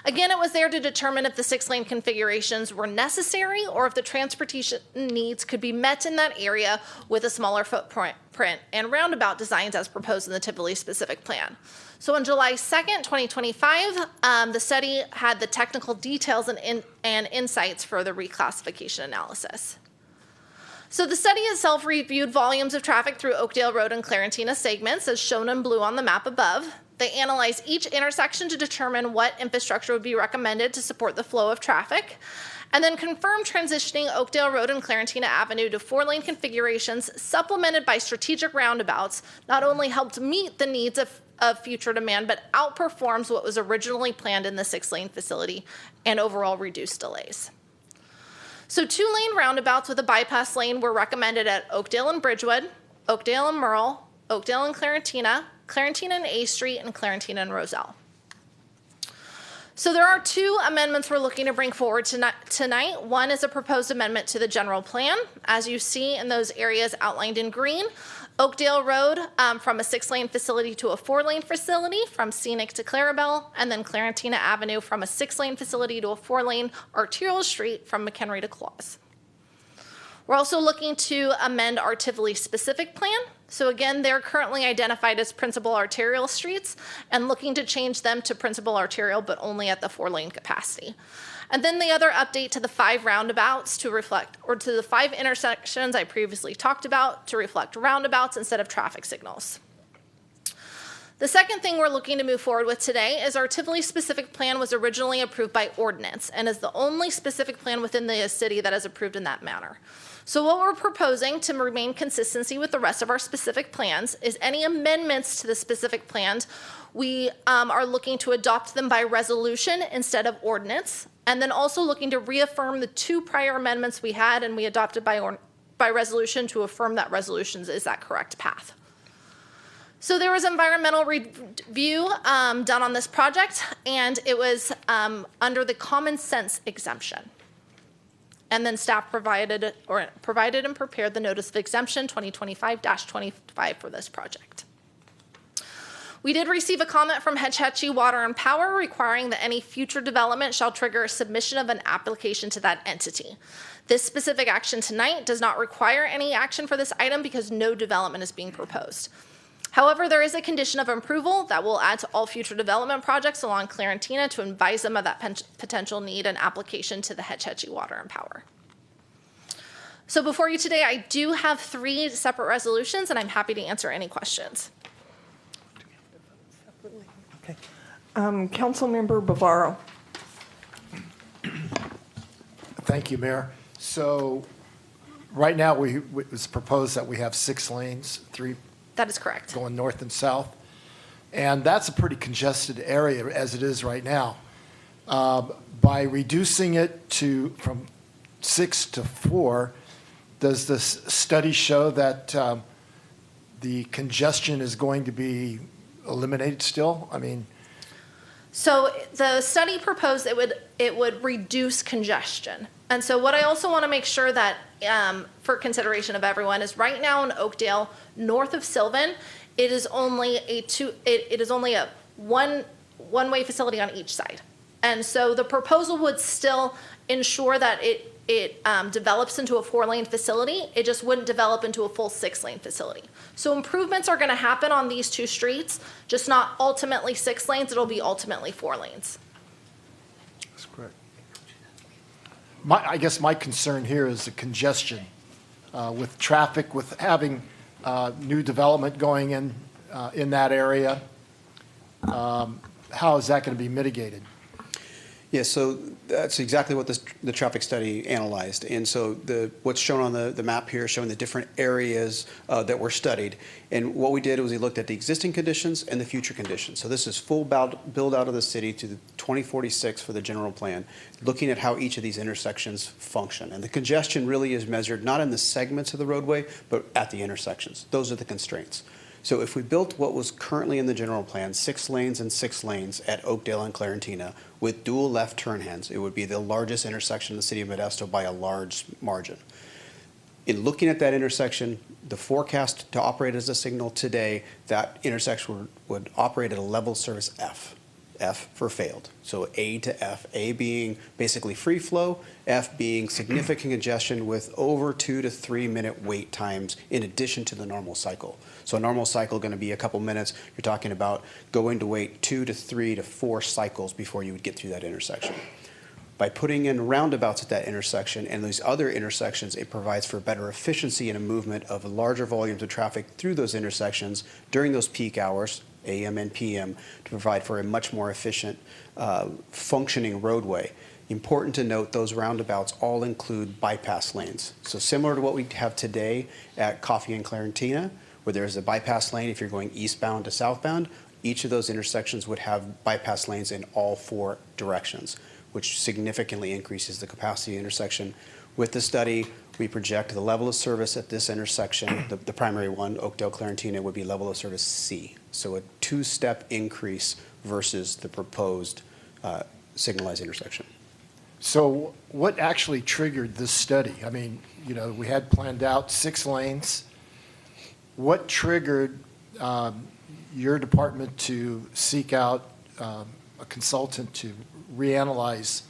Speaker 16: Again, it was there to determine if the 6-lane configurations were necessary or if the transportation needs could be met in that area with a smaller footprint and roundabout designs as proposed in the Tivoli specific plan. So on July 2nd, 2025, the study had the technical details and insights for the reclassification analysis. So the study itself reviewed volumes of traffic through Oakdale Road and Clarentina segments, as shown in blue on the map above. They analyzed each intersection to determine what infrastructure would be recommended to support the flow of traffic, and then confirmed transitioning Oakdale Road and Clarentina Avenue to 4-lane configurations supplemented by strategic roundabouts not only helped meet the needs of future demand, but outperforms what was originally planned in the 6-lane facility and overall reduced delays. So 2-lane roundabouts with a bypass lane were recommended at Oakdale and Bridgewood, Oakdale and Merle, Oakdale and Clarentina, Clarentina and A Street, and Clarentina and Roselle. So there are 2 amendments we're looking to bring forward tonight. One is a proposed amendment to the general plan. As you see in those areas outlined in green, Oakdale Road from a 6-lane facility to a 4-lane facility, from Scenic to Clarabelle, and then Clarentina Avenue from a 6-lane facility to a 4-lane arterial street from McHenry to Claus. We're also looking to amend our Tivoli specific plan. So again, they're currently identified as principal arterial streets and looking to change them to principal arterial, but only at the 4-lane capacity. And then the other update to the 5 roundabouts to reflect, or to the 5 intersections I previously talked about to reflect roundabouts instead of traffic signals. The second thing we're looking to move forward with today is our Tivoli specific plan was originally approved by ordinance and is the only specific plan within the city that is approved in that manner. So what we're proposing to remain consistency with the rest of our specific plans is any amendments to the specific plans, we are looking to adopt them by resolution instead of ordinance, and then also looking to reaffirm the 2 prior amendments we had and we adopted by resolution to affirm that resolutions is that correct path. So there was environmental review done on this project, and it was under the common sense exemption. And then staff provided and prepared the notice of exemption 2025-25 for this project. We did receive a comment from Hetch Hetchy Water and Power requiring that any future development shall trigger a submission of an application to that entity. This specific action tonight does not require any action for this item because no development is being proposed. However, there is a condition of approval that will add to all future development projects along Clarentina to advise them of that potential need and application to the Hetch Hetchy Water and Power. So before you today, I do have 3 separate resolutions, and I'm happy to answer any questions.
Speaker 1: Okay. Councilmember Bavaro.
Speaker 17: Thank you, Mayor. So right now, it's proposed that we have 6 lanes, 3
Speaker 16: That is correct.
Speaker 17: going north and south. And that's a pretty congested area as it is right now. By reducing it from 6 to 4, does this study show that the congestion is going to be eliminated still? I mean,
Speaker 16: so the study proposed it would reduce congestion. And so what I also want to make sure that for consideration of everyone is right now in Oakdale, north of Sylvan, it is only a one-way facility on each side. And so the proposal would still ensure that it develops into a 4-lane facility. It just wouldn't develop into a full 6-lane facility. So improvements are going to happen on these 2 streets, just not ultimately 6 lanes. It'll be ultimately 4 lanes.
Speaker 17: That's correct. I guess my concern here is the congestion with traffic, with having new development going in that area. How is that going to be mitigated?
Speaker 18: Yeah, so that's exactly what the traffic study analyzed. And so what's shown on the map here, showing the different areas that were studied. And what we did was we looked at the existing conditions and the future conditions. So this is full build out of the city to the 2046 for the general plan, looking at how each of these intersections function. And the congestion really is measured not in the segments of the roadway, but at the intersections. Those are the constraints. So if we built what was currently in the general plan, 6 lanes and 6 lanes at Oakdale and Clarentina with dual left turn hands, it would be the largest intersection in the city of Modesto by a large margin. In looking at that intersection, the forecast to operate as a signal today, that intersection would operate at a level service F. F for failed. So A to F, A being basically free flow, F being significant congestion with over 2 to 3 minute wait times in addition to the normal cycle. So a normal cycle going to be a couple minutes. You're talking about going to wait 2 to 3 to 4 cycles before you would get through that intersection. By putting in roundabouts at that intersection and these other intersections, it provides for better efficiency and a movement of larger volumes of traffic through those intersections during those peak hours, AM and PM, to provide for a much more efficient functioning roadway. Important to note, those roundabouts all include bypass lanes. So similar to what we have today at Coffee and Clarentina, where there's a bypass lane if you're going eastbound to southbound, each of those intersections would have bypass lanes in all 4 directions, which significantly increases the capacity of the intersection. With the study, we project the level of service at this intersection, the primary one, Oakdale Clarentina, would be level of service C. So a 2-step increase versus the proposed signalized intersection.
Speaker 17: So what actually triggered this study? I mean, we had planned out 6 lanes. What triggered your department to seek out a consultant to reanalyze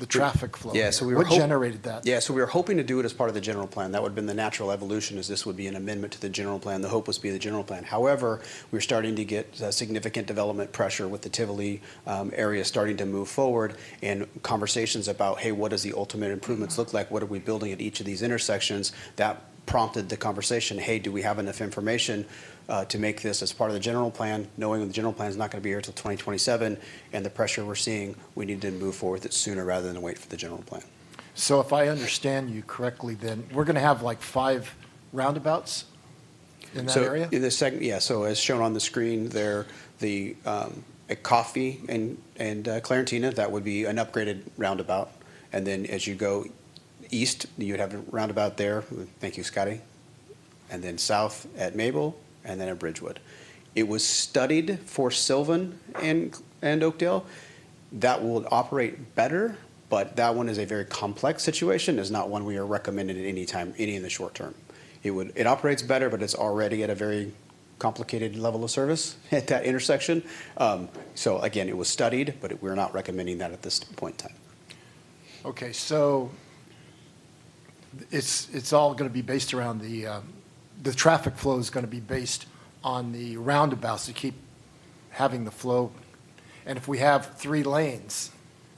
Speaker 17: the traffic flow?
Speaker 18: Yeah, so
Speaker 17: what generated that?
Speaker 18: Yeah, so we were hoping to do it as part of the general plan. That would have been the natural evolution, as this would be an amendment to the general plan. The hope was to be the general plan. However, we're starting to get significant development pressure with the Tivoli area starting to move forward, and conversations about, hey, what does the ultimate improvements look like? What are we building at each of these intersections? That prompted the conversation, hey, do we have enough information to make this as part of the general plan, knowing the general plan is not going to be here until 2027, and the pressure we're seeing, we need to move forward with it sooner rather than wait for the general plan.
Speaker 17: So if I understand you correctly, then we're going to have like 5 roundabouts in that area?
Speaker 18: In this segment, yeah, so as shown on the screen there, at Coffee and Clarentina, that would be an upgraded roundabout. And then as you go east, you'd have a roundabout there. Thank you, Scotty. And then south at Mabel, and then at Bridgewood. It was studied for Sylvan and Oakdale. That will operate better, but that one is a very complex situation. It's not one we are recommending at any time, any in the short term. It operates better, but it's already at a very complicated level of service at that intersection. So again, it was studied, but we're not recommending that at this point in time.
Speaker 17: Okay, so it's all going to be based around the traffic flow is going to be based on the roundabouts to keep having the flow. And if we have 3 lanes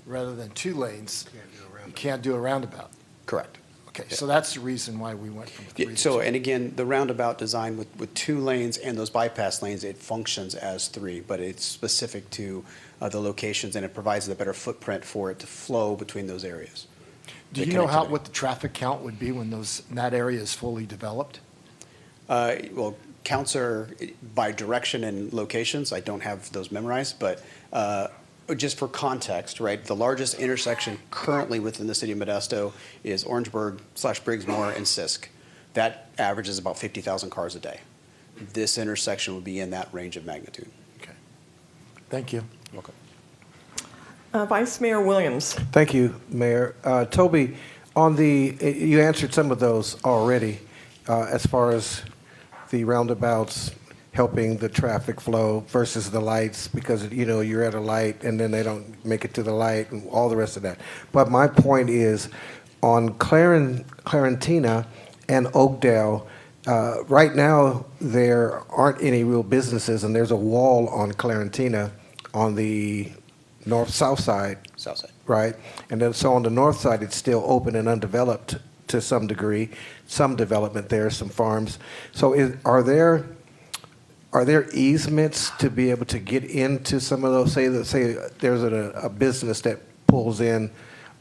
Speaker 17: rather than 2 lanes, you can't do a roundabout.
Speaker 18: Correct.
Speaker 17: Okay, so that's the reason why we went from 3 to 2.
Speaker 18: So, and again, the roundabout design with 2 lanes and those bypass lanes, it functions as 3, but it's specific to the locations, and it provides a better footprint for it to flow between those areas.
Speaker 17: Do you know what the traffic count would be when that area is fully developed?
Speaker 18: Well, counts are by direction and locations. I don't have those memorized, but just for context, right? The largest intersection currently within the city of Modesto is Orangeburg/Briggsmore and Sisk. That averages about 50,000 cars a day. This intersection would be in that range of magnitude.
Speaker 17: Okay. Thank you.
Speaker 18: Welcome.
Speaker 1: Vice Mayor Williams.
Speaker 13: Thank you, Mayor. Toby, you answered some of those already, as far as the roundabouts helping the traffic flow versus the lights, because, you're at a light and then they don't make it to the light and all the rest of that. But my point is, on Clarentina and Oakdale, right now there aren't any real businesses, and there's a wall on Clarentina on the south side.
Speaker 18: South side.
Speaker 13: Right? And then so on the north side, it's still open and undeveloped to some degree, some development there, some farms. So are there easements to be able to get into some of those? Say there's a business that pulls in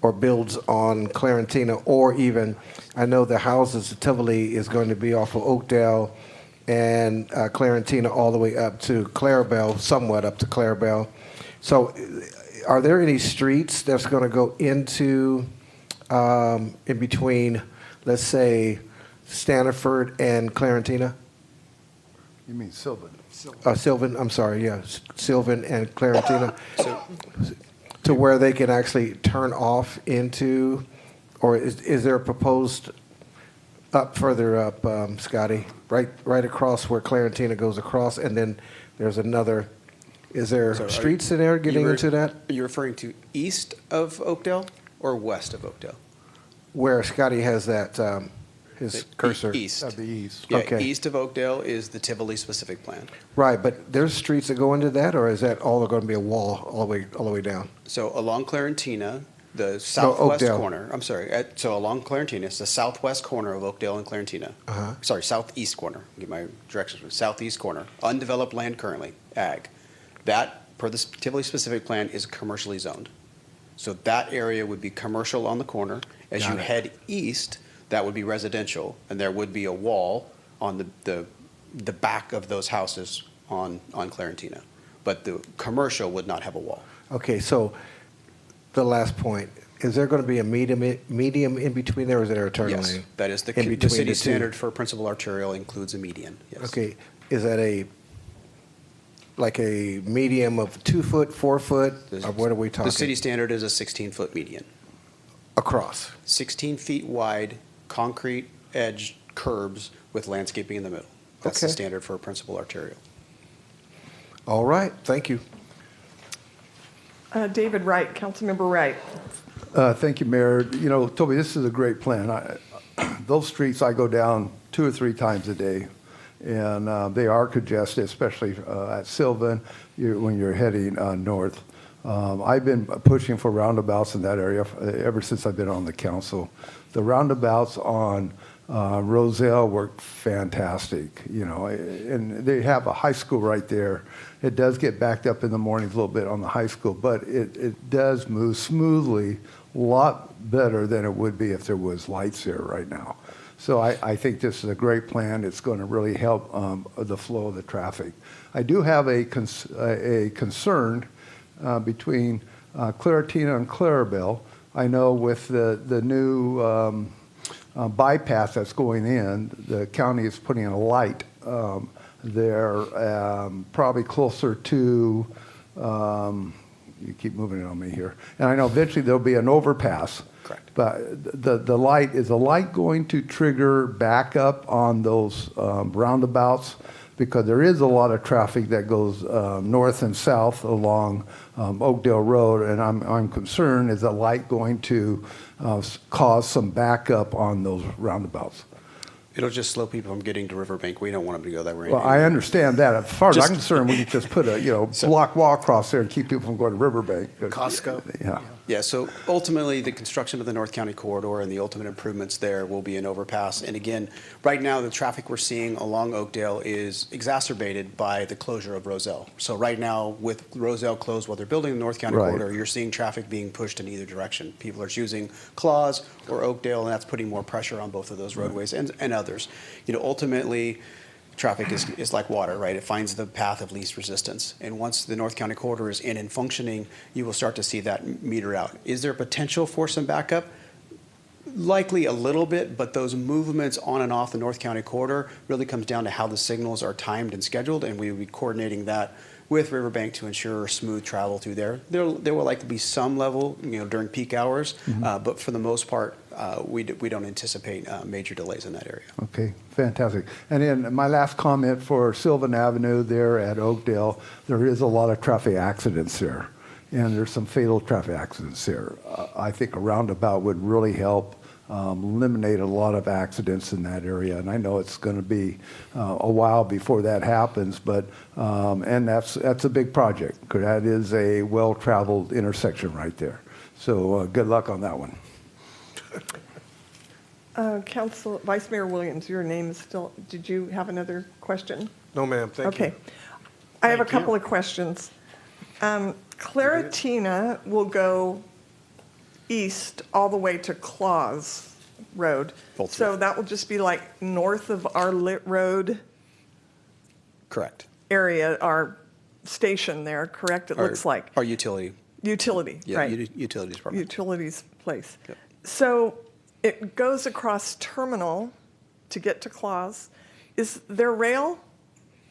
Speaker 13: or builds on Clarentina, or even, I know the houses, Tivoli is going to be off of Oakdale and Clarentina all the way up to Clarabelle, somewhat up to Clarabelle. So are there any streets that's going to go into, in between, let's say, Stanford and Clarentina?
Speaker 19: You mean Sylvan?
Speaker 13: Sylvan, I'm sorry, yeah, Sylvan and Clarentina, to where they can actually turn off into, or is there a proposed further up, Scotty, right across where Clarentina goes across, and then there's another. Is there streets in there getting into that?
Speaker 18: Are you referring to east of Oakdale or west of Oakdale?
Speaker 13: Where Scotty has that, his cursor.
Speaker 18: East.
Speaker 19: Of the east.
Speaker 18: Yeah,
Speaker 13: Okay.
Speaker 18: east of Oakdale is the Tivoli specific plan.
Speaker 13: Right, but there's streets that go into that, or is that all going to be a wall all the way down?
Speaker 18: So along Clarentina, the southwest
Speaker 13: Oakdale.
Speaker 18: corner, I'm sorry, so along Clarentina, it's the southwest corner of Oakdale and Clarentina. Sorry, southeast corner, get my directions right. Southeast corner, undeveloped land currently, ag. That, per the Tivoli specific plan, is commercially zoned. So that area would be commercial on the corner. As you head east, that would be residential, and there would be a wall on the back of those houses on Clarentina. But the commercial would not have a wall.
Speaker 13: Okay, so the last point, is there going to be a medium in between there, or is there a turn lane?
Speaker 18: Yes, that is the
Speaker 13: between
Speaker 18: city
Speaker 13: the two?
Speaker 18: standard for principal arterial includes a median, yes.
Speaker 13: Okay, is that like a medium of 2 foot, 4 foot, or what are we talking?
Speaker 18: The city standard is a 16-foot median.
Speaker 13: Across?
Speaker 18: 16 feet wide, concrete edge curbs with landscaping in the middle. That's the
Speaker 13: Okay.
Speaker 18: standard for a principal arterial.
Speaker 13: All right, thank you.
Speaker 1: David Wright, Councilmember Wright.
Speaker 19: Thank you, Mayor. Toby, this is a great plan. Those streets I go down 2 or 3 times a day, and they are congested, especially at Sylvan when you're heading north. I've been pushing for roundabouts in that area ever since I've been on the council. The roundabouts on Roselle work fantastic, and they have a high school right there. It does get backed up in the mornings a little bit on the high school, but it does move smoothly, a lot better than it would be if there was lights there right now. So I think this is a great plan. It's going to really help the flow of the traffic. I do have a concern between Clarentina and Clarabelle. I know with the new bypass that's going in, the county is putting in a light there, probably closer to, you keep moving it on me here, and I know eventually there'll be an overpass.
Speaker 18: Correct.
Speaker 19: But the light, is the light going to trigger backup on those roundabouts? Because there is a lot of traffic that goes north and south along Oakdale Road, and I'm concerned, is the light going to cause some backup on those roundabouts?
Speaker 18: It'll just slow people from getting to Riverbank. We don't want them to go that way.
Speaker 19: Well, I understand that. As far as I'm concerned, we can just put a block wall across there and keep people from going to Riverbank.
Speaker 18: Costco?
Speaker 19: Yeah.
Speaker 18: Yeah, so ultimately, the construction of the North County corridor and the ultimate improvements there will be an overpass. And again, right now, the traffic we're seeing along Oakdale is exacerbated by the closure of Roselle. So right now, with Roselle closed while they're building the North County
Speaker 19: Right.
Speaker 18: corridor, you're seeing traffic being pushed in either direction. People are choosing Claus or Oakdale, and that's putting more pressure on both of those roadways and others. Ultimately, traffic is like water, right? It finds the path of least resistance. And once the North County corridor is in and functioning, you will start to see that meter out. Is there potential for some backup? Likely a little bit, but those movements on and off the North County corridor really comes down to how the signals are timed and scheduled, and we will be coordinating that with Riverbank to ensure smooth travel through there. There will likely be some level, during peak hours, but for the most part, we don't anticipate major delays in that area.
Speaker 19: Okay, fantastic. And then my last comment for Sylvan Avenue there at Oakdale, there is a lot of traffic accidents there, and there's some fatal traffic accidents there. I think a roundabout would really help eliminate a lot of accidents in that area, and I know it's going to be a while before that happens, but and that's a big project because that is a well-traveled intersection right there. So good luck on that one.
Speaker 1: Council Vice Mayor Williams, your name is still. Did you have another question?
Speaker 20: No, ma'am. Thank you.
Speaker 1: Okay, I have a couple of questions. Claritina will go east all the way to Claus Road. So that will just be like north of our Lit Road.
Speaker 18: Correct.
Speaker 1: Area, our station there, correct? It looks like.
Speaker 18: Our utility.
Speaker 1: Utility,
Speaker 18: Yeah,
Speaker 1: right.
Speaker 18: utilities department.
Speaker 1: Utilities place.
Speaker 18: Yep.
Speaker 1: So it goes across Terminal to get to Claus. Is there rail?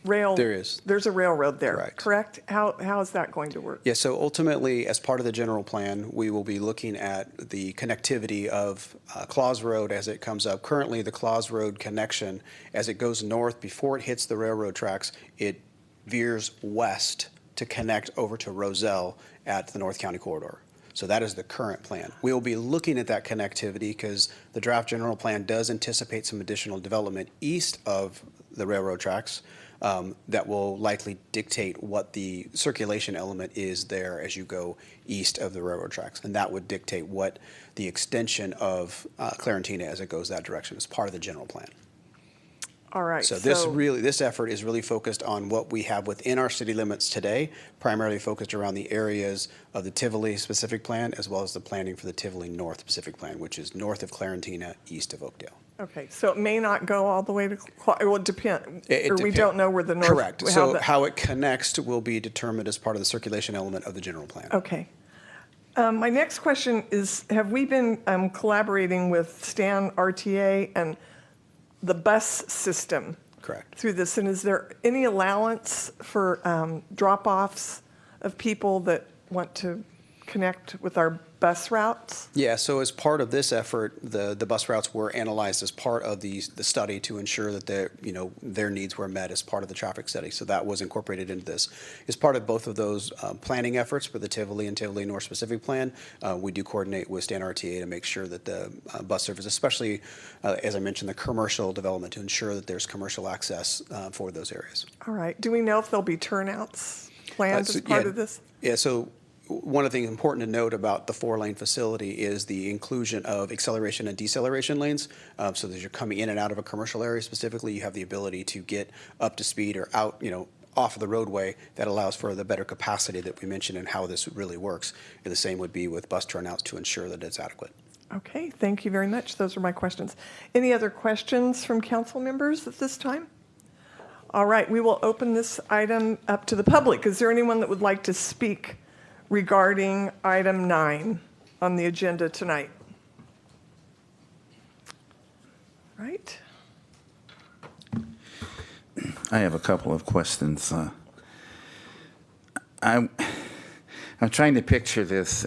Speaker 18: There is.
Speaker 1: There's a railroad there, correct? How is that going to work?
Speaker 18: Yeah, so ultimately, as part of the general plan, we will be looking at the connectivity of Claus Road as it comes up. Currently, the Claus Road connection, as it goes north, before it hits the railroad tracks, it veers west to connect over to Roselle at the North County Corridor. So that is the current plan. We will be looking at that connectivity because the draft general plan does anticipate some additional development east of the railroad tracks. That will likely dictate what the circulation element is there as you go east of the railroad tracks. And that would dictate what the extension of Clarentina as it goes that direction is part of the general plan.
Speaker 1: All right.
Speaker 18: So this effort is really focused on what we have within our city limits today, primarily focused around the areas of the Tivoli specific plan, as well as the planning for the Tivoli North specific plan, which is north of Clarentina, east of Oakdale.
Speaker 1: Okay, so it may not go all the way to, it will depend, or we
Speaker 18: depends.
Speaker 1: don't know where the north.
Speaker 18: Correct. So how it connects will be determined as part of the circulation element of the general plan.
Speaker 1: Okay. My next question is, have we been collaborating with Stan RTA and the bus system?
Speaker 18: Correct.
Speaker 1: Through this, and is there any allowance for drop-offs of people that want to connect with our bus routes?
Speaker 18: Yeah, so as part of this effort, the bus routes were analyzed as part of the study to ensure that their needs were met as part of the traffic study. So that was incorporated into this. As part of both of those planning efforts for the Tivoli and Tivoli North specific plan, we do coordinate with Stan RTA to make sure that the bus service, especially as I mentioned, the commercial development, to ensure that there's commercial access for those areas.
Speaker 1: All right. Do we know if there'll be turnouts planned as part of this?
Speaker 18: Yeah, so one of the things important to note about the 4-lane facility is the inclusion of acceleration and deceleration lanes. So as you're coming in and out of a commercial area specifically, you have the ability to get up to speed or out, off of the roadway. That allows for the better capacity that we mentioned and how this really works. And the same would be with bus turnouts to ensure that it's adequate.
Speaker 1: Okay, thank you very much. Those are my questions. Any other questions from council members at this time? All right, we will open this item up to the public. Is there anyone that would like to speak regarding item 9 on the agenda tonight? Right.
Speaker 11: I have a couple of questions. I'm trying to picture this,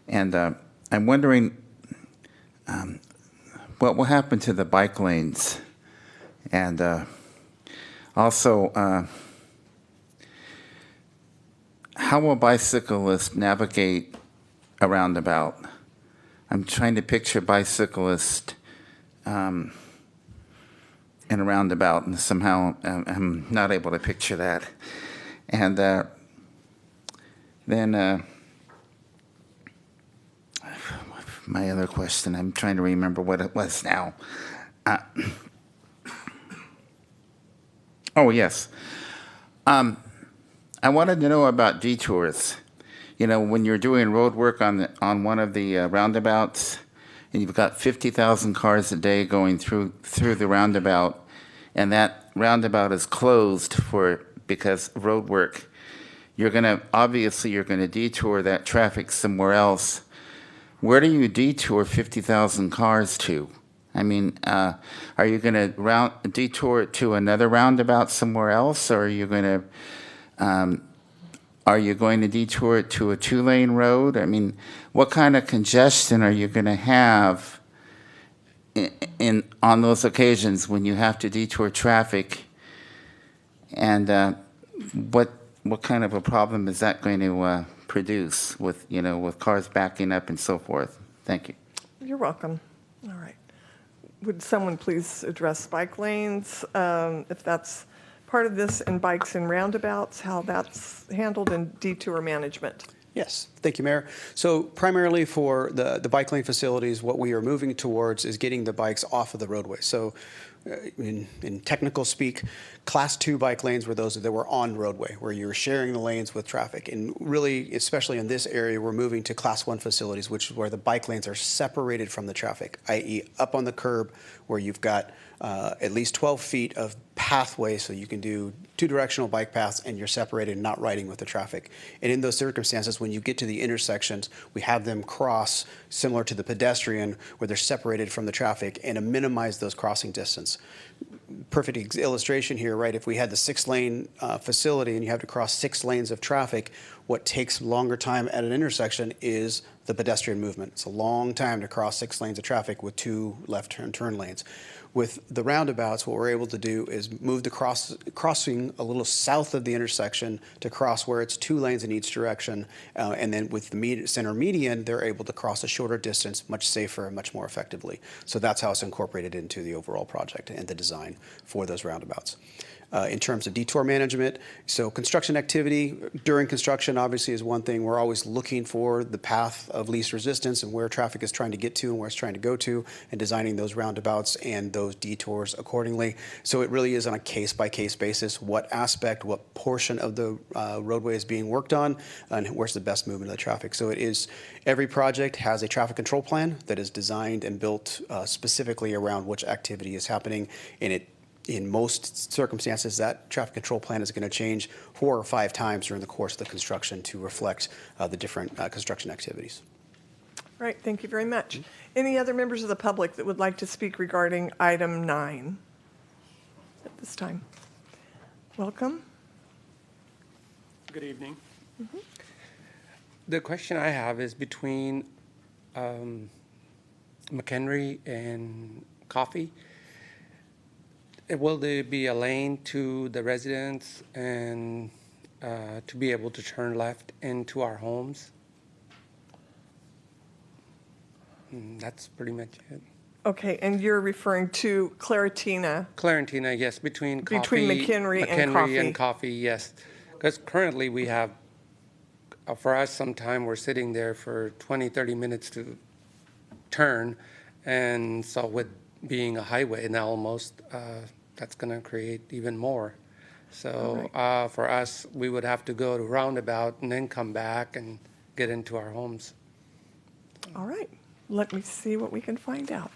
Speaker 11: and I'm wondering what will happen to the bike lanes, and also how will bicyclists navigate a roundabout? I'm trying to picture bicyclists in a roundabout, and somehow I'm not able to picture that. And then my other question, I'm trying to remember what it was now. Oh, yes. I wanted to know about detours. When you're doing road work on one of the roundabouts, and you've got 50,000 cars a day going through the roundabout, and that roundabout is closed because road work, you're going to detour that traffic somewhere else. Where do you detour 50,000 cars to? I mean, are you going to detour to another roundabout somewhere else, or are you going to Are you going to detour it to a two-lane road? I mean, what kind of congestion are you going to have on those occasions when you have to detour traffic? And what kind of a problem is that going to produce with with cars backing up and so forth? Thank you.
Speaker 1: You're welcome. All right. Would someone please address bike lanes, if that's part of this, and bikes and roundabouts, how that's handled in detour management?
Speaker 18: Yes, thank you, Mayor. So primarily for the bike lane facilities, what we are moving towards is getting the bikes off of the roadway. So in technical speak, Class 2 bike lanes were those that were on roadway, where you're sharing the lanes with traffic. And really, especially in this area, we're moving to Class 1 facilities, which is where the bike lanes are separated from the traffic, i.e. up on the curb, where you've got at least 12 feet of pathway, so you can do two-directional bike paths and you're separated, not riding with the traffic. And in those circumstances, when you get to the intersections, we have them cross similar to the pedestrian, where they're separated from the traffic, and to minimize those crossing distance. Perfect illustration here, right? If we had the 6-lane facility and you have to cross 6 lanes of traffic, what takes longer time at an intersection is the pedestrian movement. It's a long time to cross 6 lanes of traffic with 2 left-turn lanes. With the roundabouts, what we're able to do is move the crossing a little south of the intersection to cross where it's 2 lanes in each direction. And then with the center median, they're able to cross a shorter distance, much safer and much more effectively. So that's how it's incorporated into the overall project and the design for those roundabouts. In terms of detour management, so construction activity during construction obviously is one thing. We're always looking for the path of least resistance and where traffic is trying to get to and where it's trying to go to, and designing those roundabouts and those detours accordingly. So it really is on a case-by-case basis, what aspect, what portion of the roadway is being worked on, and where's the best movement of the traffic. So it is, every project has a traffic control plan that is designed and built specifically around which activity is happening, and in most circumstances, that traffic control plan is going to change 4 or 5 times during the course of the construction to reflect the different construction activities.
Speaker 1: All right, thank you very much. Any other members of the public that would like to speak regarding item 9 at this time? Welcome.
Speaker 20: Good evening. The question I have is between McHenry and Coffee. Will there be a lane to the residents and to be able to turn left into our homes? That's pretty much it.
Speaker 1: Okay, and you're referring to Claritina.
Speaker 20: Claritina, yes, between
Speaker 1: McHenry and Coffee.
Speaker 20: Yes. Because currently we have, for us, sometime we're sitting there for 20, 30 minutes to turn. And so with being a highway now almost, that's going to create even more. So for us, we would have to go to roundabout and then come back and get into our homes.
Speaker 1: All right, let me see what we can find out.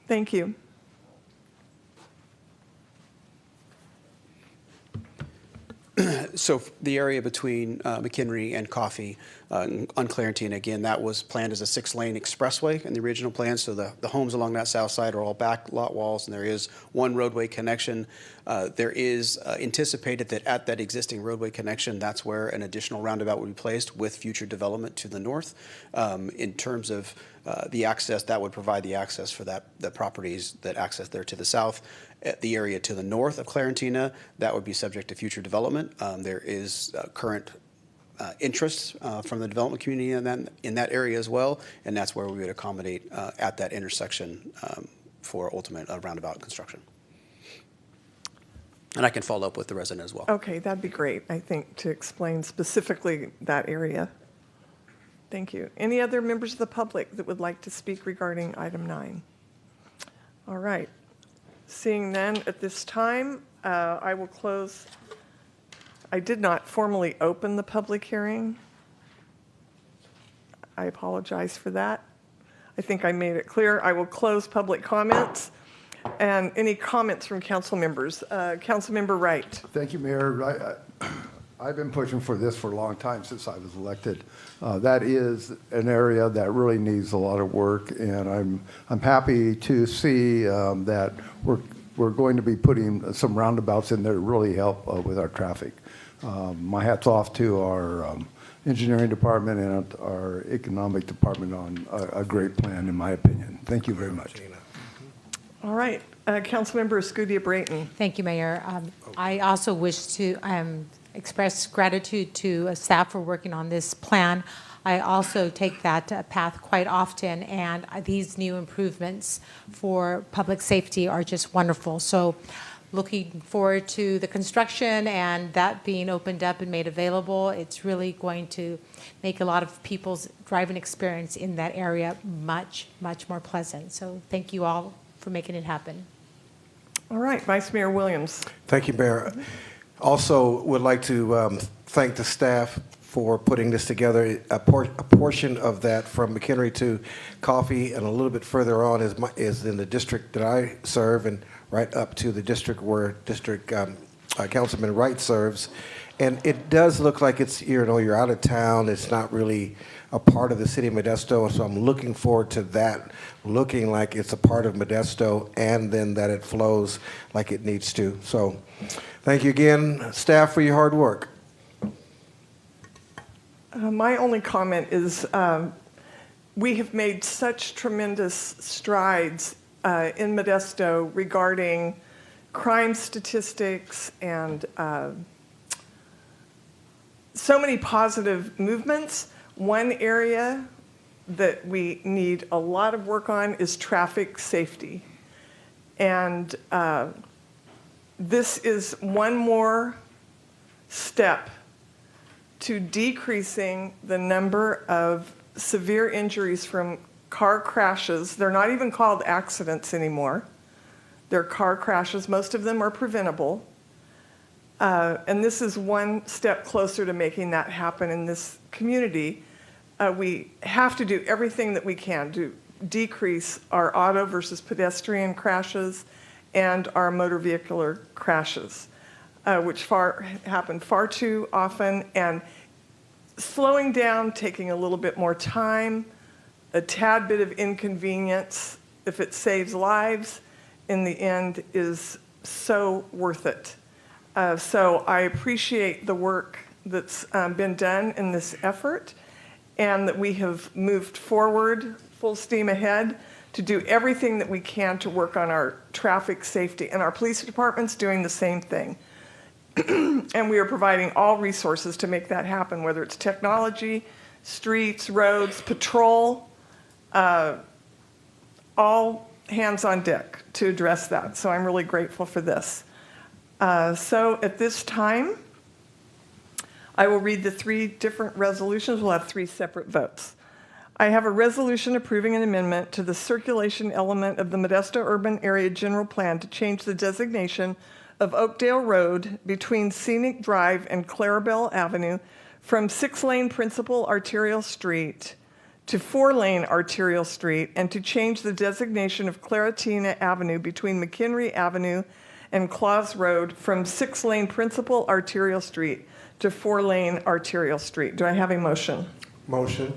Speaker 1: Thank you.
Speaker 18: So the area between McHenry and Coffee on Claritina, again, that was planned as a 6-lane expressway in the original plan. So the homes along that south side are all back lot walls, and there is one roadway connection. There is anticipated that at that existing roadway connection, that's where an additional roundabout would be placed with future development to the north. In terms of the access, that would provide the access for the properties that access there to the south. At the area to the north of Claritina, that would be subject to future development. There is current interest from the development community in that area as well, and that's where we would accommodate at that intersection for ultimate roundabout construction. And I can follow up with the resident as well.
Speaker 1: Okay, that'd be great, I think, to explain specifically that area. Thank you. Any other members of the public that would like to speak regarding item 9? All right. Seeing none at this time, I will close. I did not formally open the public hearing. I apologize for that. I think I made it clear. I will close public comments. And any comments from council members? Councilmember Wright.
Speaker 19: Thank you, Mayor. I've been pushing for this for a long time since I was elected. That is an area that really needs a lot of work, and I'm happy to see that we're going to be putting some roundabouts in there to really help with our traffic. My hat's off to our engineering department and our economic department on a great plan, in my opinion. Thank you very much.
Speaker 1: All right, Councilmember Escudia-Brayton.
Speaker 15: Thank you, Mayor. I also wish to express gratitude to staff for working on this plan. I also take that path quite often, and these new improvements for public safety are just wonderful. So looking forward to the construction and that being opened up and made available. It's really going to make a lot of people's driving experience in that area much, much more pleasant. So thank you all for making it happen.
Speaker 1: All right, Vice Mayor Williams.
Speaker 13: Thank you, Mayor. Also would like to thank the staff for putting this together. A portion of that from McHenry to Coffee and a little bit further on is in the district that I serve, and right up to the district where Councilman Wright serves. And it does look like it's, you're out of town. It's not really a part of the city of Modesto. So I'm looking forward to that looking like it's a part of Modesto, and then that it flows like it needs to. So thank you again, staff, for your hard work.
Speaker 1: My only comment is we have made such tremendous strides in Modesto regarding crime statistics and so many positive movements. One area that we need a lot of work on is traffic safety. And this is one more step to decreasing the number of severe injuries from car crashes. They're not even called accidents anymore. They're car crashes. Most of them are preventable. And this is one step closer to making that happen in this community. We have to do everything that we can to decrease our auto versus pedestrian crashes and our motor vehicular crashes, which happen far too often. And slowing down, taking a little bit more time, a tad bit of inconvenience, if it saves lives, in the end is so worth it. So I appreciate the work that's been done in this effort, and that we have moved forward full steam ahead to do everything that we can to work on our traffic safety. And our police department's doing the same thing. And we are providing all resources to make that happen, whether it's technology, streets, roads, patrol, all hands on deck to address that. So I'm really grateful for this. So at this time, I will read the three different resolutions. We'll have three separate votes. I have a resolution approving an amendment to the circulation element of the Modesto Urban Area General Plan to change the designation of Oakdale Road between Scenic Drive and Clarabelle Avenue from 6-lane principal arterial street to 4-lane arterial street, and to change the designation of Claritina Avenue between McHenry Avenue and Claus Road from 6-lane principal arterial street to 4-lane arterial street. Do I have a motion?
Speaker 13: Motion.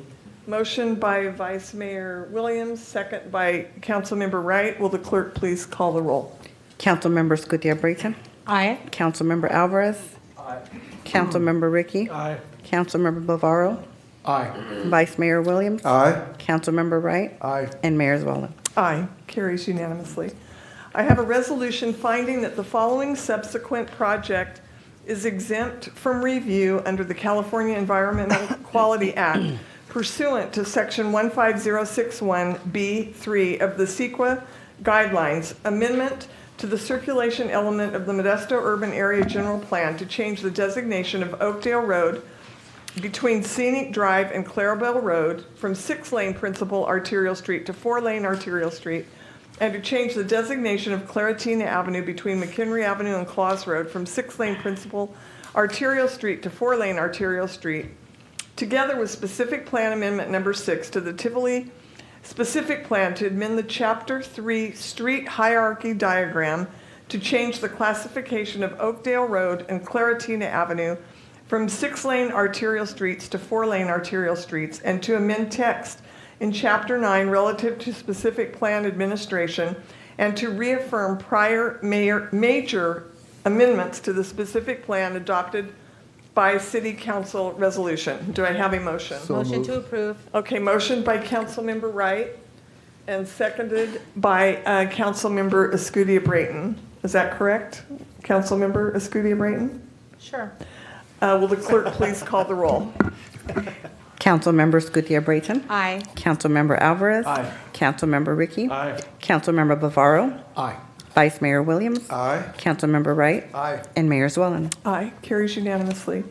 Speaker 1: Motion by Vice Mayor Williams, second by Councilmember Wright. Will the clerk please call the roll?
Speaker 2: Councilmember Escutia-Brayton.
Speaker 15: Aye.
Speaker 2: Councilmember Alvarez.
Speaker 6: Aye.
Speaker 2: Councilmember Ricky.
Speaker 6: Aye.
Speaker 2: Councilmember Bavaro.
Speaker 17: Aye.
Speaker 2: Vice Mayor Williams.
Speaker 13: Aye.
Speaker 2: Councilmember Wright.
Speaker 19: Aye.
Speaker 2: And Mayor Zwellen.
Speaker 1: Aye. Carries unanimously. I have a resolution finding that the following subsequent project is exempt from review under the California Environmental Quality Act pursuant to Section 15061B3 of the CEQA Guidelines, amendment to the circulation element of the Modesto Urban Area General Plan to change the designation of Oakdale Road between Scenic Drive and Clarabelle Road from 6-lane principal arterial street to 4-lane arterial street, and to change the designation of Claritina Avenue between McHenry Avenue and Claus Road from 6-lane principal arterial street to 4-lane arterial street, together with specific plan amendment number 6 to the Tivoli specific plan to amend the Chapter 3 street hierarchy diagram to change the classification of Oakdale Road and Claritina Avenue from 6-lane arterial streets to 4-lane arterial streets, and to amend text in Chapter 9 relative to specific plan administration, and to reaffirm prior major amendments to the specific plan adopted by City Council resolution. Do I have a motion?
Speaker 15: Motion to approve.
Speaker 1: Okay, motion by Councilmember Wright and seconded by Councilmember Escudia-Brayton. Is that correct? Councilmember Escudia-Brayton?
Speaker 15: Sure.
Speaker 1: Will the clerk please call the roll?
Speaker 2: Councilmember Scutia-Brayton.
Speaker 15: Aye.
Speaker 2: Councilmember Alvarez.
Speaker 6: Aye.
Speaker 2: Councilmember Ricky.
Speaker 6: Aye.
Speaker 2: Councilmember Bavaro.
Speaker 17: Aye.
Speaker 2: Vice Mayor Williams.
Speaker 13: Aye.
Speaker 2: Councilmember Wright.
Speaker 19: Aye.
Speaker 2: And Mayor Zwellen.
Speaker 1: Aye, carries unanimously.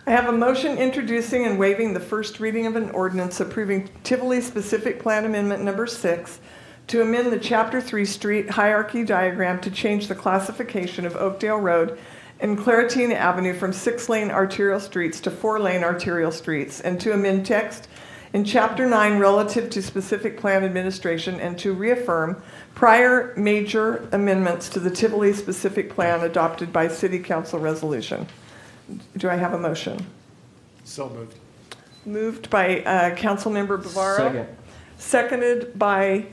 Speaker 1: I have a motion introducing and waiving the first reading of an ordinance approving Tivoli Specific Plan Amendment Number 6 to amend the Chapter 3 Street Hierarchy Diagram to change the classification of Oakdale Road and Claritina Avenue from 6-lane arterial streets to 4-lane arterial streets, and to amend text in Chapter 9 relative to specific plan administration, and to reaffirm prior major amendments to the Tivoli Specific Plan adopted by City Council resolution. Do I have a motion?
Speaker 17: So moved.
Speaker 1: Moved by Councilmember Bavaro.
Speaker 6: Second.
Speaker 1: Seconded by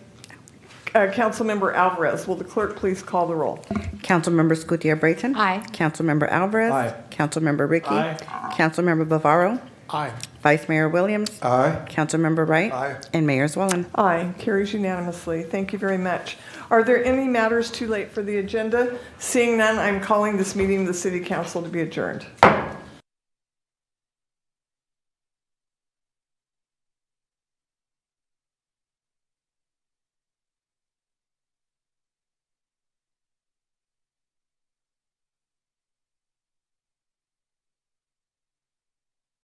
Speaker 1: Councilmember Alvarez. Will the clerk please call the roll?
Speaker 2: Councilmember Scutia-Brayton.
Speaker 15: Aye.
Speaker 2: Councilmember Alvarez.
Speaker 6: Aye.
Speaker 2: Councilmember Ricky.
Speaker 6: Aye.
Speaker 2: Councilmember Bavaro.
Speaker 17: Aye.
Speaker 2: Vice Mayor Williams.
Speaker 13: Aye.
Speaker 2: Councilmember Wright.
Speaker 19: Aye.
Speaker 2: And Mayor Zwellen.
Speaker 1: Aye, carries unanimously. Thank you very much. Are there any matters too late for the agenda? Seeing none, I'm calling this meeting of the City Council to be adjourned.